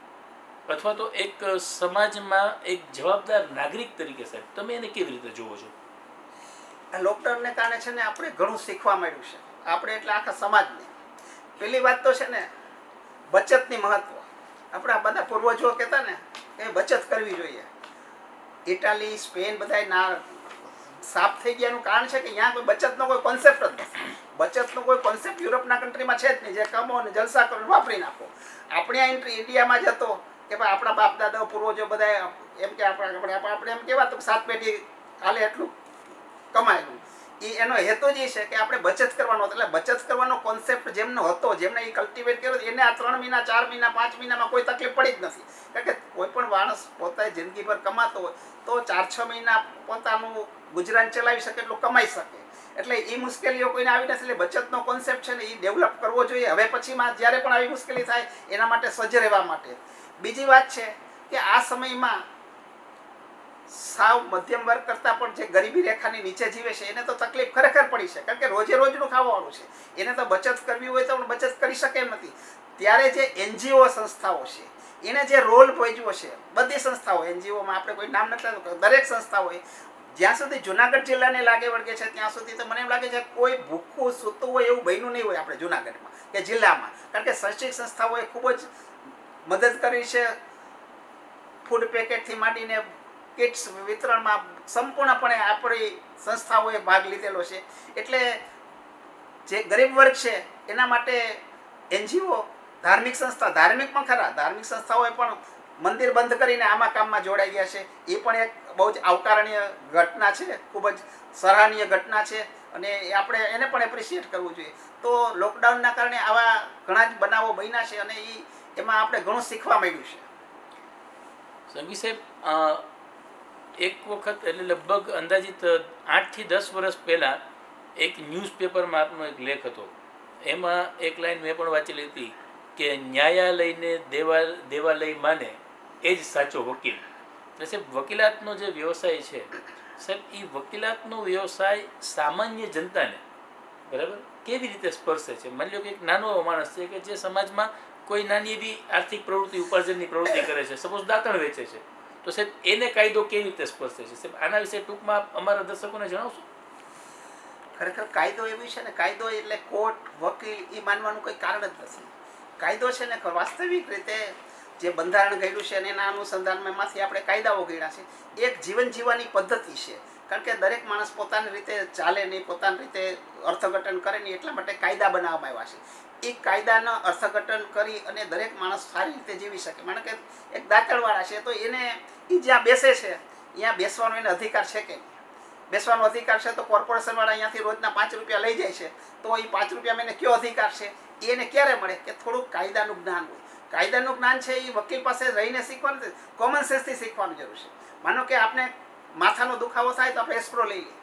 અથવા તો એક સમાજમાં એક જવાબદાર નાગરિક તરીકે સાહેબ તમે એને કેવી રીતે જુઓ છો? આ લોકડાઉનને કારણે છે ને આપણે ઘણું શીખવા મળ્યું છે, આપણે એટલે આખા સમાજને. પહેલી વાત તો છે ને બચતની મહત્વ. આપણા બધા પૂર્વજો કહેતા ને કે બચત કરવી જોઈએ. ઇટાલી, સ્પેન બધા ના સાફ થઈ ગયાનું કારણ છે કે અહીંયા કોઈ બચતનો કોઈ કોન્સેપ્ટ જ નથી. બચતનો કોઈ કોન્સેપ્ટ યુરોપના કન્ટ્રીમાં છે જ નહીં. જે કમાઓ ને જલસા કરો ને વાપરી નાખો. આપણે આ ઇન્ડિયામાં જ હતો કે ભાઈ આપણા બાપ દાદાઓ પૂર્વજો બધા એમ કે આપણે એમ કહેવાતું 7 પેઢી હાલે એટલું કમાયેલું. એનો હેતુ જ એ છે કે આપણે બચત કરવાનો હતો. એટલે બચત કરવાનો કોન્સેપ્ટ જેમનો હતો, જેમને એ કલ્ટિવેટ કર્યો, એને આ 3 મહિના 4 મહિના 5 મહિનામાં કોઈ તકલીફ પડી જ નથી. કારણ કે કોઈ પણ માણસ પોતે જિંદગીભર કમાતો હોય તો 4-6 મહિના પોતાનું ગુજરાન ચલાવી શકે એટલું કમાઈ શકે. એટલે એ મુશ્કેલીઓ કોઈને આવી નથી. એટલે બચતનો કોન્સેપ્ટ છે ને એ ડેવલપ કરવો જોઈએ. હવે પછીમાં જ્યારે પણ આવી મુશ્કેલી થાય એના માટે સજ્જ રહેવા માટે. બીજી વાત છે કે આ સમયમાં સાવ મધ્યમ વર્ગ કરતાં પણ જે ગરીબી રેખાની નીચે જીવે છે એને તો તકલીફ ખરેખર પડી છે. કારણ કે રોજે રોજનું ખાવાનું છે. એને તો બચત કરવી હોય તો પણ બચત કરી શકે એમ નથી. ત્યારે જે NGO સંસ્થાઓ છે એને જે રોલ ભજવ્યો છે, બધી સંસ્થાઓ, NGOમાં આપણે કોઈ નામ નથી લેતું, દરેક સંસ્થાઓએ જ્યાં સુધી જુનાગઢ જિલ્લાને લાગે વળગે છે ત્યાં સુધી તો મને એમ લાગે છે કોઈ ભૂખું સૂતું હોય એવું બન્યું નહીં હોય આપણે જુનાગઢમાં કે જિલ્લામાં. કારણ કે શૈક્ષણિક સંસ્થાઓએ ખૂબ જ મદદ કરી છે. ફૂડ પેકેટથી માંડીને કિટ્સ વિતરણમાં સંપૂર્ણપણે આપણી સંસ્થાઓએ ભાગ લીધેલો છે. એટલે જે ગરીબ વર્ગ છે એના માટે NGO, ધાર્મિક સંસ્થા, ધાર્મિક પણ ખરા, ધાર્મિક સંસ્થાઓએ પણ મંદિર બંધ કરીને આમાં કામમાં જોડાઈ ગયા છે. એ પણ એક બહુ જ આવકારણીય ઘટના છે, ખૂબ જ સરાહનીય ઘટના છે અને આપણે એને પણ એપ્રિશિએટ કરવું જોઈએ. તો લોકડાઉનના કારણે આવા ઘણા જ બનાવો બન્યા છે અને એમાં આપણે ઘણું શીખવા મળ્યું છે. સંઘવી સાહેબ, એક વખત એટલે લગભગ અંદાજિત 8 થી 10 વર્ષ પહેલાં એક ન્યૂઝપેપરમાં આપનો એક લેખ હતો. એમાં એક લાઈન મેં પણ વાંચેલી હતી કે ન્યાયાલયને દેવાલય માને એ જ સાચો વકીલ. એટલે સાહેબ વકીલાતનો જે વ્યવસાય છે સાહેબ, એ વકીલાતનો વ્યવસાય સામાન્ય જનતાને બરાબર કેવી રીતે સ્પર્શે છે? માની લો કે એક નાનો એવો માણસ છે કે જે સમાજમાં કોઈ નાની એવી આર્થિક પ્રવૃત્તિ, ઉપાર્જનની પ્રવૃત્તિ કરે છે, સપોઝ દાંતણ વેચે છે, તો સાહેબ એને કાયદો કેવી રીતે સ્પર્શે છે? સાહેબ આના વિશે ટૂંકમાં અમારા દર્શકોને જણાવશો? ખરેખર કાયદો એવી છે ને, કાયદો એટલે કોર્ટ, વકીલ એ માનવાનું કંઈ કારણ જ નથી. કાયદો છે ને વાસ્તવિક રીતે જે બંધારણ ઘડ્યું છે અને એના અનુસંધાનમાંથી આપણે કાયદાઓ ઘડ્યા છે. એક જીવન જીવવાની પદ્ધતિ છે. કારણ કે દરેક માણસ પોતાની રીતે ચાલે નહીં, પોતાની રીતે અર્થઘટન કરે નહીં, એટલા માટે કાયદા બનાવવામાં આવ્યા છે. એ કાયદાનો અર્થઘટન કરી અને દરેક માણસ સારી રીતે જીવી શકે. માનો કે એક દાંતણવાળા છે તો એને એ જ્યાં બેસે છે ત્યાં બેસવાનો એને અધિકાર છે કે નહીં? બેસવાનો અધિકાર છે તો કોર્પોરેશનવાળા અહીંયાથી રોજના 5 રૂપિયા લઈ જાય છે તો એ 5 રૂપિયામાં એને કયો અધિકાર છે? એને ક્યારે મળે? કે થોડુંક કાયદાનું જ્ઞાન હોય. કાયદાનું જ્ઞાન છે એ વકીલ પાસે રહીને શીખવાનું નથી, કોમન સેન્સથી શીખવાની જરૂર છે. માનો કે આપણે માથાનો દુખાવો થાય તો આપણે એસ્પ્રો લઈ લઈએ,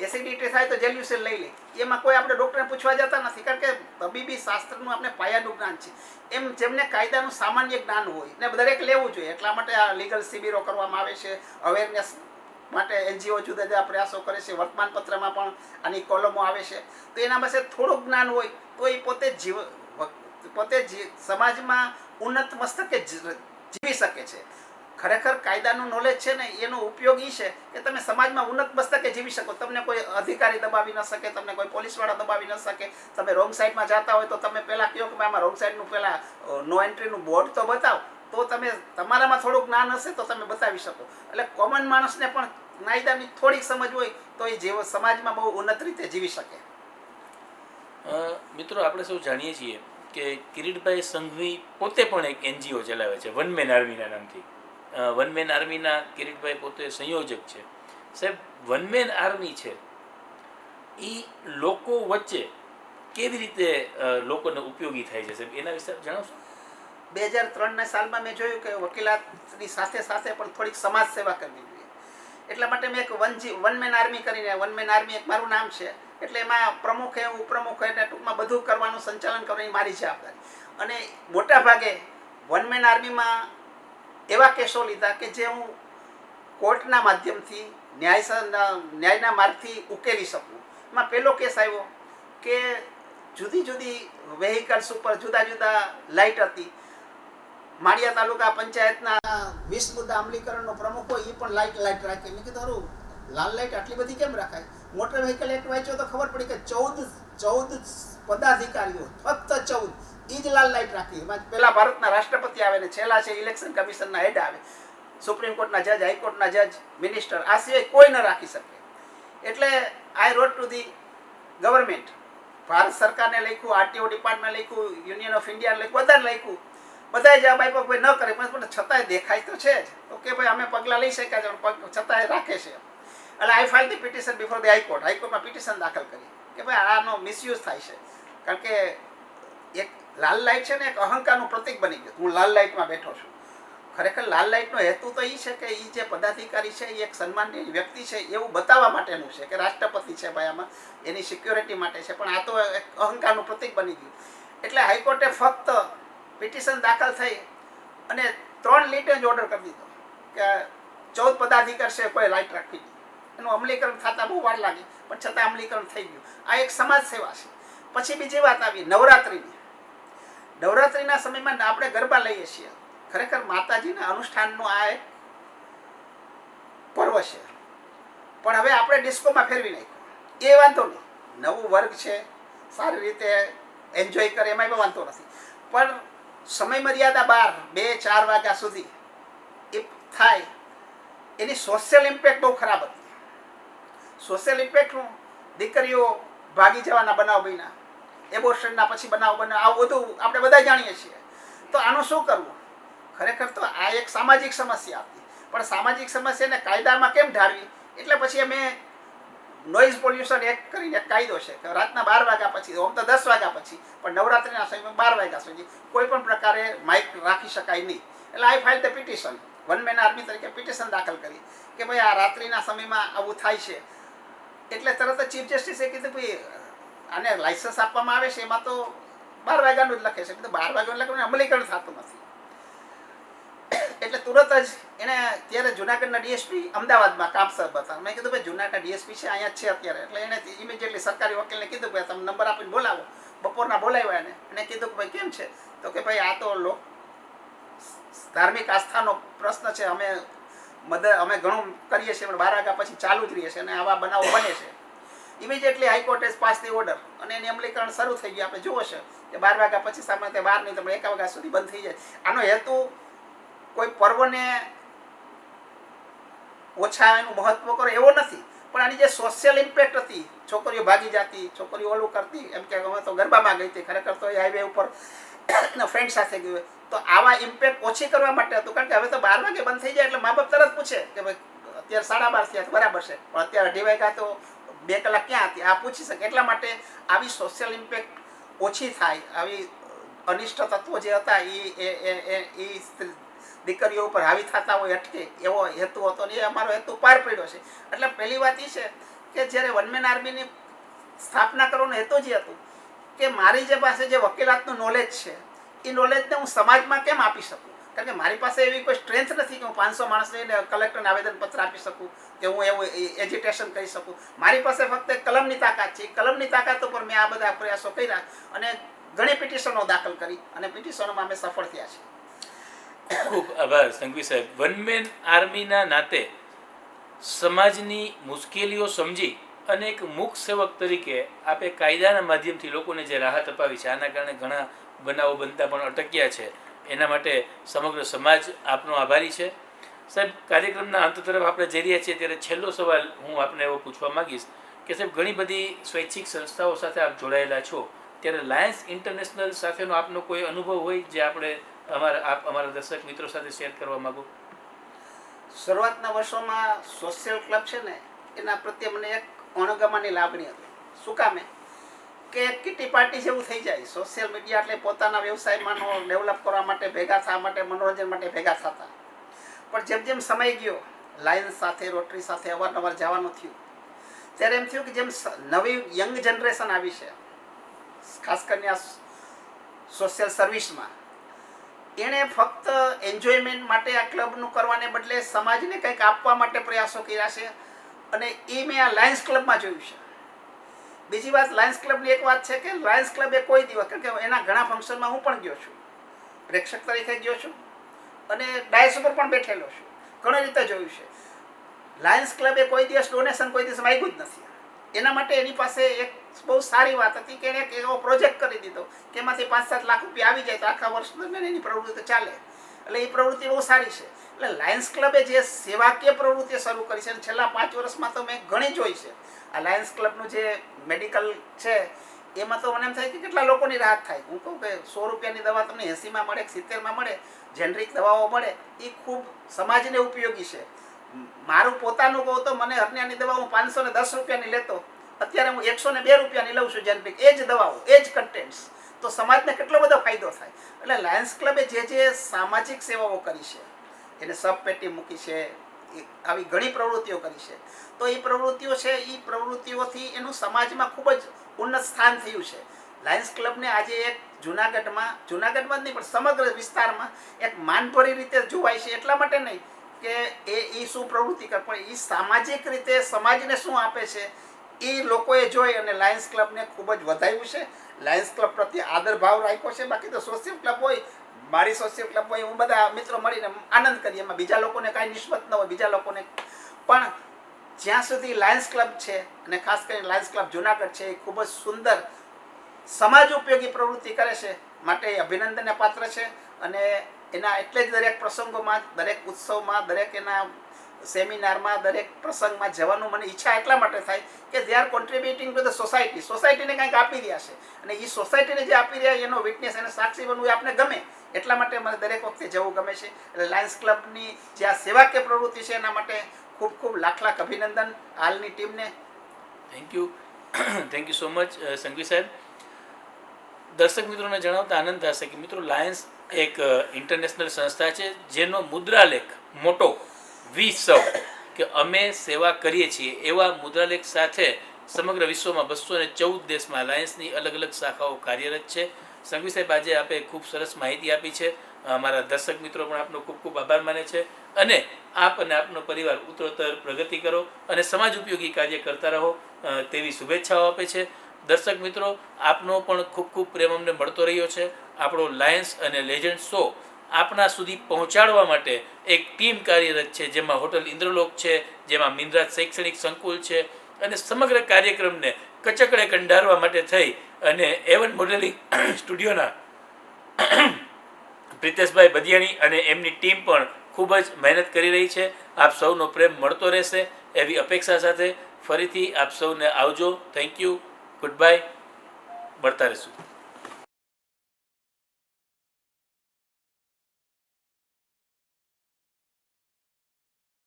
એસિડિટી થાય તો જેલ્યુસિન લઈ લઈએ. એમાં કોઈ આપણે ડૉક્ટરને પૂછવા જતા નથી, કારણ કે તબીબી શાસ્ત્રનું આપણે પાયાનું જ્ઞાન છે. એમ જેમને કાયદાનું સામાન્ય જ્ઞાન હોય ને દરેક લેવું જોઈએ. એટલા માટે આ લીગલ શિબિરો કરવામાં આવે છે, અવેરનેસ માટે NGO જુદા જુદા પ્રયાસો કરે છે. વર્તમાનપત્રમાં પણ આની કોલમો આવે છે. તો એના પાસે થોડુંક જ્ઞાન હોય તો એ પોતે સમાજમાં ઉન્નત મસ્તકે જીવી શકે છે. ખરેખર કાયદાનું નોલેજ છે ને એનો ઉપયોગ એ છે કે તમે સમાજમાં ઉન્નત મસ્તકે જીવી શકો. તમને કોઈ અધિકારી દબાવી ન શકે, તમને કોઈ પોલીસવાળા દબાવી ન શકે. તમે રોંગ સાઈડમાં જતા હોય તો તમે પહેલાં કહો કે આમાં રોંગ સાઈડનું પહેલાં નો એન્ટ્રીનું બોર્ડ તો બતાવો, તો તમે તમારામાં થોડુંક જ્ઞાન હશે તો તમે બતાવી શકો. એટલે કોમન માણસને પણ કાયદાની થોડીક સમજ હોય તો એ સમાજમાં બહુ ઉન્નત રીતે જીવી શકે. મિત્રો, આપણે સૌ જાણીએ છીએ કે કિરીટભાઈ સંઘવી પોતે પણ એક NGO ચલાવે છે, વન મેન આર્મીના નામથી. વન મેન આર્મીના કિરીટભાઈ પોતે સંયોજક છે. સાહેબ, વન મેન આર્મી છે એ લોકો વચ્ચે કેવી રીતે લોકોને ઉપયોગી થાય છે સાહેબ, એના વિશે જણાવશો? 2003ના સાલમાં મેં જોયું કે વકીલાતની સાથે સાથે પણ થોડીક સમાજ સેવા કરવી જોઈએ. એટલા માટે મેં એક વન મેન આર્મી કરીને, વન મેન આર્મી એક મારું નામ છે, એટલે એમાં પ્રમુખ એ, ઉપપ્રમુખ એને ટૂંકમાં બધું કરવાનું, સંચાલન કરવાની મારી જવાબદારી. અને મોટા ભાગે વન મેન આર્મીમાં એવા કેસો લીધા કે જે હું કોર્ટના માધ્યમથી ન્યાયના માર્ગથી ઉકેલી શકું. એમાં પહેલો કેસ આવ્યો કે જુદી જુદી વેહિકલ્સ ઉપર જુદા જુદા લાઇટ હતી. માળિયા તાલુકા પંચાયતના 20 મુદ્દા અમલીકરણનો પ્રમુખ હોય એ પણ લાઇટ રાખી. મેં કીધું લાલ લાઇટ આટલી બધી કેમ રાખાય? મોટર વ્હીકલ એક્ટ વાંચ્યો તો ખબર પડી કે 14 પદાધિકારીઓ, ફક્ત 14 એ જ લાલ લાઇટ રાખી. એમાં પહેલા ભારતના રાષ્ટ્રપતિ આવે ને છેલ્લા છે ઇલેક્શન કમિશનના હેડ આવે, સુપ્રીમ કોર્ટના જજ, હાઈકોર્ટના જજ, મિનિસ્ટર, આ સિવાય કોઈ ન રાખી શકે. એટલે આઈ રોટ ટુ ધી ગવર્મેન્ટ, ભારત સરકારને લખ્યું, આરટીઓ ડિપાર્ટમેન્ટ લખ્યું, યુનિયન ઓફ ઇન્ડિયા લખ્યું, બધાને લખ્યું, બધાએ જવાબ આપ્યો કોઈ ન કરે, પણ છતાંય દેખાય તો છે જ. તો કે ભાઈ અમે પગલાં લઈ શક્યા છે, છતાંય રાખે છે. એટલે I file the petition before the high court. હાઈકોર્ટમાં પિટિશન દાખલ કરી કે ભાઈ આનો મિસયુઝ થાય છે. કારણ કે એક લાલ લાઇટ છે ને એક અહંકારનું પ્રતીક બની ગયું. હું લાલ લાઇટમાં બેઠો છું. ખરેખર લાલ લાઇટનો હેતુ તો એ છે કે એ જે પદાધિકારી છે એ એક સન્માનની વ્યક્તિ છે એવું બતાવવા માટેનું છે કે રાષ્ટ્રપતિ છે ભાઈ, આમાં એની સિક્યોરિટી માટે છે. પણ આ તો એક અહંકારનું પ્રતીક બની ગયું. એટલે હાઈકોર્ટે ફક્ત પિટિશન દાખલ થઈ અને 3 લીટે જ ઓર્ડર કરી દીધો કે 14 પદાધિકારી છે કોઈ લાઇટ રાખવી નહીં. એનું અમલીકરણ થતાં બહુ વાર લાગી, પણ છતાં અમલીકરણ થઈ ગયું. આ એક સમાજ સેવા છે. પછી બીજી વાત આવી નવરાત્રિની. નવરાત્રિના સમયમાં આપણે ગરબા લઈએ છીએ. ખરેખર માતાજીના અનુષ્ઠાનનું આ એક પર્વ છે, પણ હવે આપણે ડિસ્કોમાં ફેરવી નાખ્યું. એ વાંધો નહીં, નવું વર્ગ છે, સારી રીતે એન્જોય કરે, એમાં પણ વાંધો નથી. પણ સમય મર્યાદા 12-4 વાગ્યા સુધી એ થાય, એની સોશિયલ ઇમ્પેક્ટ બહુ ખરાબ હતી. સોશિયલ ઇમ્પેક્ટનું દીકરીઓ ભાગી જવાના બનાવ બન્યા, એબોર્શનના પછી બનાવ બન્યા, આવું બધું આપણે બધા જાણીએ છીએ. તો આનું શું કરવું? ખરેખર તો આ એક સામાજિક સમસ્યા હતી, પણ સામાજિક સમસ્યાને કાયદામાં કેમ ઢાળવી? એટલે પછી અમે નોઇઝ પોલ્યુશન એક્ટ કરીને એક કાયદો છે કે રાતના 12 વાગ્યા પછી, આમ તો 10 વાગ્યા પછી, પણ નવરાત્રિના સમયમાં 12 વાગ્યા સુધી કોઈ પણ પ્રકારે માઇક રાખી શકાય નહીં. એટલે I file the petition, one man army તરીકે પિટિશન દાખલ કરી કે ભાઈ આ રાત્રિના સમયમાં આવું થાય છે. એટલે તરત જ ચીફ જસ્ટિસે કીધું ભાઈ આને લાઇસન્સ આપવામાં આવે છે એમાં તો 12 વાગ્યાનું જ લખે છે. કીધું 12 વાગ્યાનું લખે, અમલીકરણ થતું નથી. એટલે તુરત જ એને ત્યારે જુનાગઢના ડીએસપી અમદાવાદમાં કામસર હતા. મેં કીધું ભાઈ જુનાગઢ ડીએસપી છે અહીંયા જ છે અત્યારે. એટલે એને ઇમિડિયેટલી સરકારી વકીલને કીધું ભાઈ તમે નંબર આપીને બોલાવો. બપોરના બોલાવ્યા એને કીધું કે ભાઈ કેમ છે? તો કે ભાઈ આ તો ધાર્મિક આસ્થાનો પ્રશ્ન છે, અમે ઘણું કરીએ છીએ પણ 12 વાગ્યા પછી ચાલુ જ રહીએ છીએ અને આવા બનાવો બને છે. ઇમિડિયેટલી હાઈકોર્ટે પાસ ધી ઓર્ડર અને એની અમલીકરણ શરૂ થઈ ગયું. આપણે જુઓ છે કે 12 વાગ્યા પછી સામાન્ય 12 નહીં તો 1 વાગ્યા સુધી બંધ થઈ જાય. આનો હેતુ કોઈ પર્વને ઓછા એનું મહત્વ કરો એવો નથી, પણ આની જે સોશિયલ ઇમ્પેક્ટ હતી, છોકરીઓ ભાગી જતી, છોકરીઓ ઓલું કરતી, એમ કે અમે તો ગરબામાં ગઈ હતી, ખરેખર તો એ હાઈવે ઉપર ફ્રેન્ડ સાથે ગયું. તો આવા ઇમ્પેક્ટ ઓછી કરવા માટે હતું. કારણ કે હવે તો 12 વાગે બંધ થઈ જાય એટલે મા બાપ તરત પૂછે કે ભાઈ અત્યારે 12:30 થયા બરાબર છે, પણ અત્યારે 2 વાગ્યા તો 2 કલાક ક્યાં હતી, આ પૂછી શકે. એટલા માટે આવી સોશિયલ ઇમ્પેક્ટ ઓછી થાય, આવી અનિષ્ટ તત્વો જે હતા એ દીકરીઓ ઉપર હાવી થતા હોય અટકે, એવો હેતુ હતો ને એ અમારો હેતુ પાર પડ્યો છે. એટલે પહેલી વાત એ છે કે જ્યારે વનમેન આર્મીની સ્થાપના કરવાનો હેતુ જ હતું કે મારી જે પાસે જે વકીલાતનું નોલેજ છે એ નોલેજને હું સમાજમાં કેમ આપી શકું. કારણ કે મારી પાસે એવી કોઈ સ્ટ્રેન્થ નથી કે હું 500 માણસને કલેક્ટરને આવેદનપત્ર આપી શકું કે હું એવું એજિટેશન કરી શકું. મારી પાસે ફક્ત કલમની તાકાત છે. કલમની તાકાત ઉપર મેં આ બધા પ્રયાસો કર્યા અને ઘણી પિટિશનો દાખલ કરી અને પિટિશનોમાં અમે સફળ થયા છીએ. ખૂબ આભાર સંઘવી સાહેબ. વનમેન આર્મીના નાતે સમાજની મુશ્કેલીઓ સમજી અને એક મુખ સેવક તરીકે આપે કાયદાના માધ્યમથી લોકોને જે રાહત અપાવી છે, આના કારણે ઘણા બનાવો બનતા પણ અટક્યા છે. એના માટે સમગ્ર સમાજ આપનો આભારી છે. સાહેબ, કાર્યક્રમના અંત તરફ આપણે જઈ રહ્યા છીએ ત્યારે છેલ્લો સવાલ હું આપને એવો પૂછવા માગીશ કે સાહેબ ઘણી બધી સ્વૈચ્છિક સંસ્થાઓ સાથે આપ જોડાયેલા છો, ત્યારે લાયન્સ ઇન્ટરનેશનલ સાથેનો આપનો કોઈ અનુભવ હોય જે આપણે અમારા દર્શક મિત્રો સાથે શેર કરવા માંગો? શરૂઆતના વર્ષોમાં સોશિયલ ક્લબ છે ને એના પ્રત્યે મને એક અણગમાની લાગણી હતી. શું કામે કે કિટી પાર્ટી જેવું થઈ જાય. સોશિયલ મીડિયા એટલે પોતાના વ્યવસાયમાં ડેવલપ કરવા માટે ભેગા થવા માટે, મનોરંજન માટે ભેગા થતા. પણ જેમ જેમ સમય ગયો, લાયન્સ સાથે, રોટરી સાથે અવારનવાર જવાનું થયું, ત્યારે એમ થયું કે જેમ નવી યંગ જનરેશન આવી છે, ખાસ કરીને આ સોશિયલ સર્વિસમાં, એણે ફક્ત એન્જોયમેન્ટ માટે આ ક્લબનું કરવાને બદલે સમાજને કંઈક આપવા માટે પ્રયાસો કર્યા છે અને એ મેં આ લાયન્સ ક્લબમાં જોયું છે. બીજી વાત, લાયન્સ ક્લબની એક વાત છે કે લાયન્સ ક્લબ એ કોઈ દિવસ, કારણ કે એના ઘણા ફંક્શનમાં હું પણ ગયો છું, પ્રેક્ષક તરીકે ગયો છું અને ડાયસ ઉપર પણ બેઠેલો છું, ઘણી રીતે જોયું છે. લાયન્સ ક્લબે કોઈ દિવસ ડોનેશન કોઈ દિવસ માગ્યું જ નથી. એના માટે એની પાસે એક બહુ સારી વાત હતી કે એને એક એવો પ્રોજેક્ટ કરી દીધો કે એમાંથી 5-7 લાખ રૂપિયા આવી જાય તો આખા વર્ષ દરમિયાન એની પ્રવૃત્તિ ચાલે. એટલે એ પ્રવૃત્તિ બહુ સારી છે. એટલે લાયન્સ ક્લબે જે સેવાકીય પ્રવૃત્તિ શરૂ કરી છે અને છેલ્લા 5 વર્ષમાં તો મેં ઘણી જોઈ છે. આ લાયન્સ ક્લબનું જે મેડિકલ છે એમાં તો મને એમ થાય કે કેટલા લોકોની રાહત થાય. હું કહું કે 100 રૂપિયાની દવા તમને 80માં મળે, 70માં મળે, જેનરિક દવાઓ મળે, એ ખૂબ સમાજને ઉપયોગી છે. મારું પોતાનું કહું તો મને હરનિયાની દવા હું 510 રૂપિયાની લેતો, અત્યારે હું 102 રૂપિયાની લઉં છું જેનરિક. એ જ દવાઓ, એ જ કન્ટેન્ટ્સ, તો સમાજને કેટલો બધો ફાયદો થાય. એટલે લાયન્સ ક્લબે જે સામાજિક સેવાઓ કરી છે, એને સબપેટી મૂકી છે, આવી ઘણી પ્રવૃત્તિઓ કરી છે. તો એ પ્રવૃત્તિઓ છે, એ પ્રવૃત્તિઓથી એનું સમાજમાં ખૂબ જ ઉન્નત સ્થાન થયું છે. લાયન્સ ક્લબને આજે એક જુનાગઢમાં જ નહીં પણ સમગ્ર વિસ્તારમાં એક માનભરી રીતે જોવાય છે. એટલા માટે નહીં કે એ શું પ્રવૃત્તિ કરે, પણ એ સામાજિક રીતે સમાજને શું આપે છે એ લોકોએ જોઈ અને લાયન્સ ક્લબને ખૂબ જ વધાર્યું છે. લાયન્સ ક્લબ પ્રત્યે આદર ભાવ રાખ્યો છે. બાકી તો સોશિયલ ક્લબ હોય, મારી સોશિયલ ક્લબ હોય, હું બધા મિત્રો મળીને આનંદ કરીએ, એમાં બીજા લોકોને કાંઈ નિસ્બત ન હોય બીજા લોકોને. પણ જ્યાં સુધી લાયન્સ ક્લબ છે, અને ખાસ કરીને લાયન્સ ક્લબ જુનાગઢ છે, એ ખૂબ જ સુંદર સમાજ ઉપયોગી પ્રવૃત્તિ કરે છે, માટે એ અભિનંદનને પાત્ર છે. અને એના એટલે જ દરેક પ્રસંગોમાં, દરેક ઉત્સવમાં, દરેક એના સેમિનારમાં, દરેક પ્રસંગમાં જવાનું મને ઈચ્છા એટલા માટે થાય કે they are contributing to the society. સોસાયટીને કંઈક આપી રહ્યા છે, અને એ સોસાયટીને જે આપી રહ્યા એનો વિટનેસ, એને સાક્ષી બનવું એ આપણે ગમે. એટલા માટે મને દરેક વખતે જવું ગમે છે. એટલે લાયન્સ ક્લબની જે આ સેવાકીય પ્રવૃત્તિ છે એના માટે ખૂબ ખૂબ લાખ અભિનંદન હાલની ટીમને. Thank you so much Sanghvi સાહેબ. દર્શક મિત્રોને જણાવતા આનંદ થશે કે મિત્રો લાયન્સ એક ઇન્ટરનેશનલ સંસ્થા છે જેનો મુદ્રાલેખ મોટો વિશ્વ કે અમે સેવા કરીએ છીએ એવા મુદ્રાલેખ સાથે સમગ્ર વિશ્વમાં 214 દેશમાં લાયન્સની અલગ અલગ શાખાઓ કાર્યરત છે. સંઘવી સાહેબ, આજે આપે ખૂબ સરસ માહિતી આપી છે. અમારા દર્શક મિત્રો પણ આપનો ખૂબ ખૂબ આભાર માને છે. અને આપ અને આપનો પરિવાર ઉત્તરોત્તર પ્રગતિ કરો અને સમાજ ઉપયોગી કાર્ય કરતા રહો તેવી શુભેચ્છાઓ આપે છે. દર્શક મિત્રો, આપનો પણ ખૂબ ખૂબ પ્રેમ અમને મળતો રહ્યો છે. આપણો લાયન્સ અને લેજન્ડ શો આપના સુધી પહોંચાડવા માટે એક ટીમ કાર્યરત છે, જેમાં હોટલ ઇન્દ્રલોક છે, જેમાં મિનરાજ શૈક્ષણિક સંકુલ છે, અને સમગ્ર કાર્યક્રમને કચકડે કંડારવા માટે થઈ અને એવન મોડેલિંગ સ્ટુડિયોના પ્રિતેશભાઈ બદિયાણી અને એમની ટીમ પણ ખૂબ જ મહેનત કરી રહી છે. આપ સૌનો પ્રેમ મળતો રહેશે એવી અપેક્ષા સાથે ફરીથી આપ સૌને આવજો. થેન્ક યુ, ગુડ બાય, મળતા રહીશું.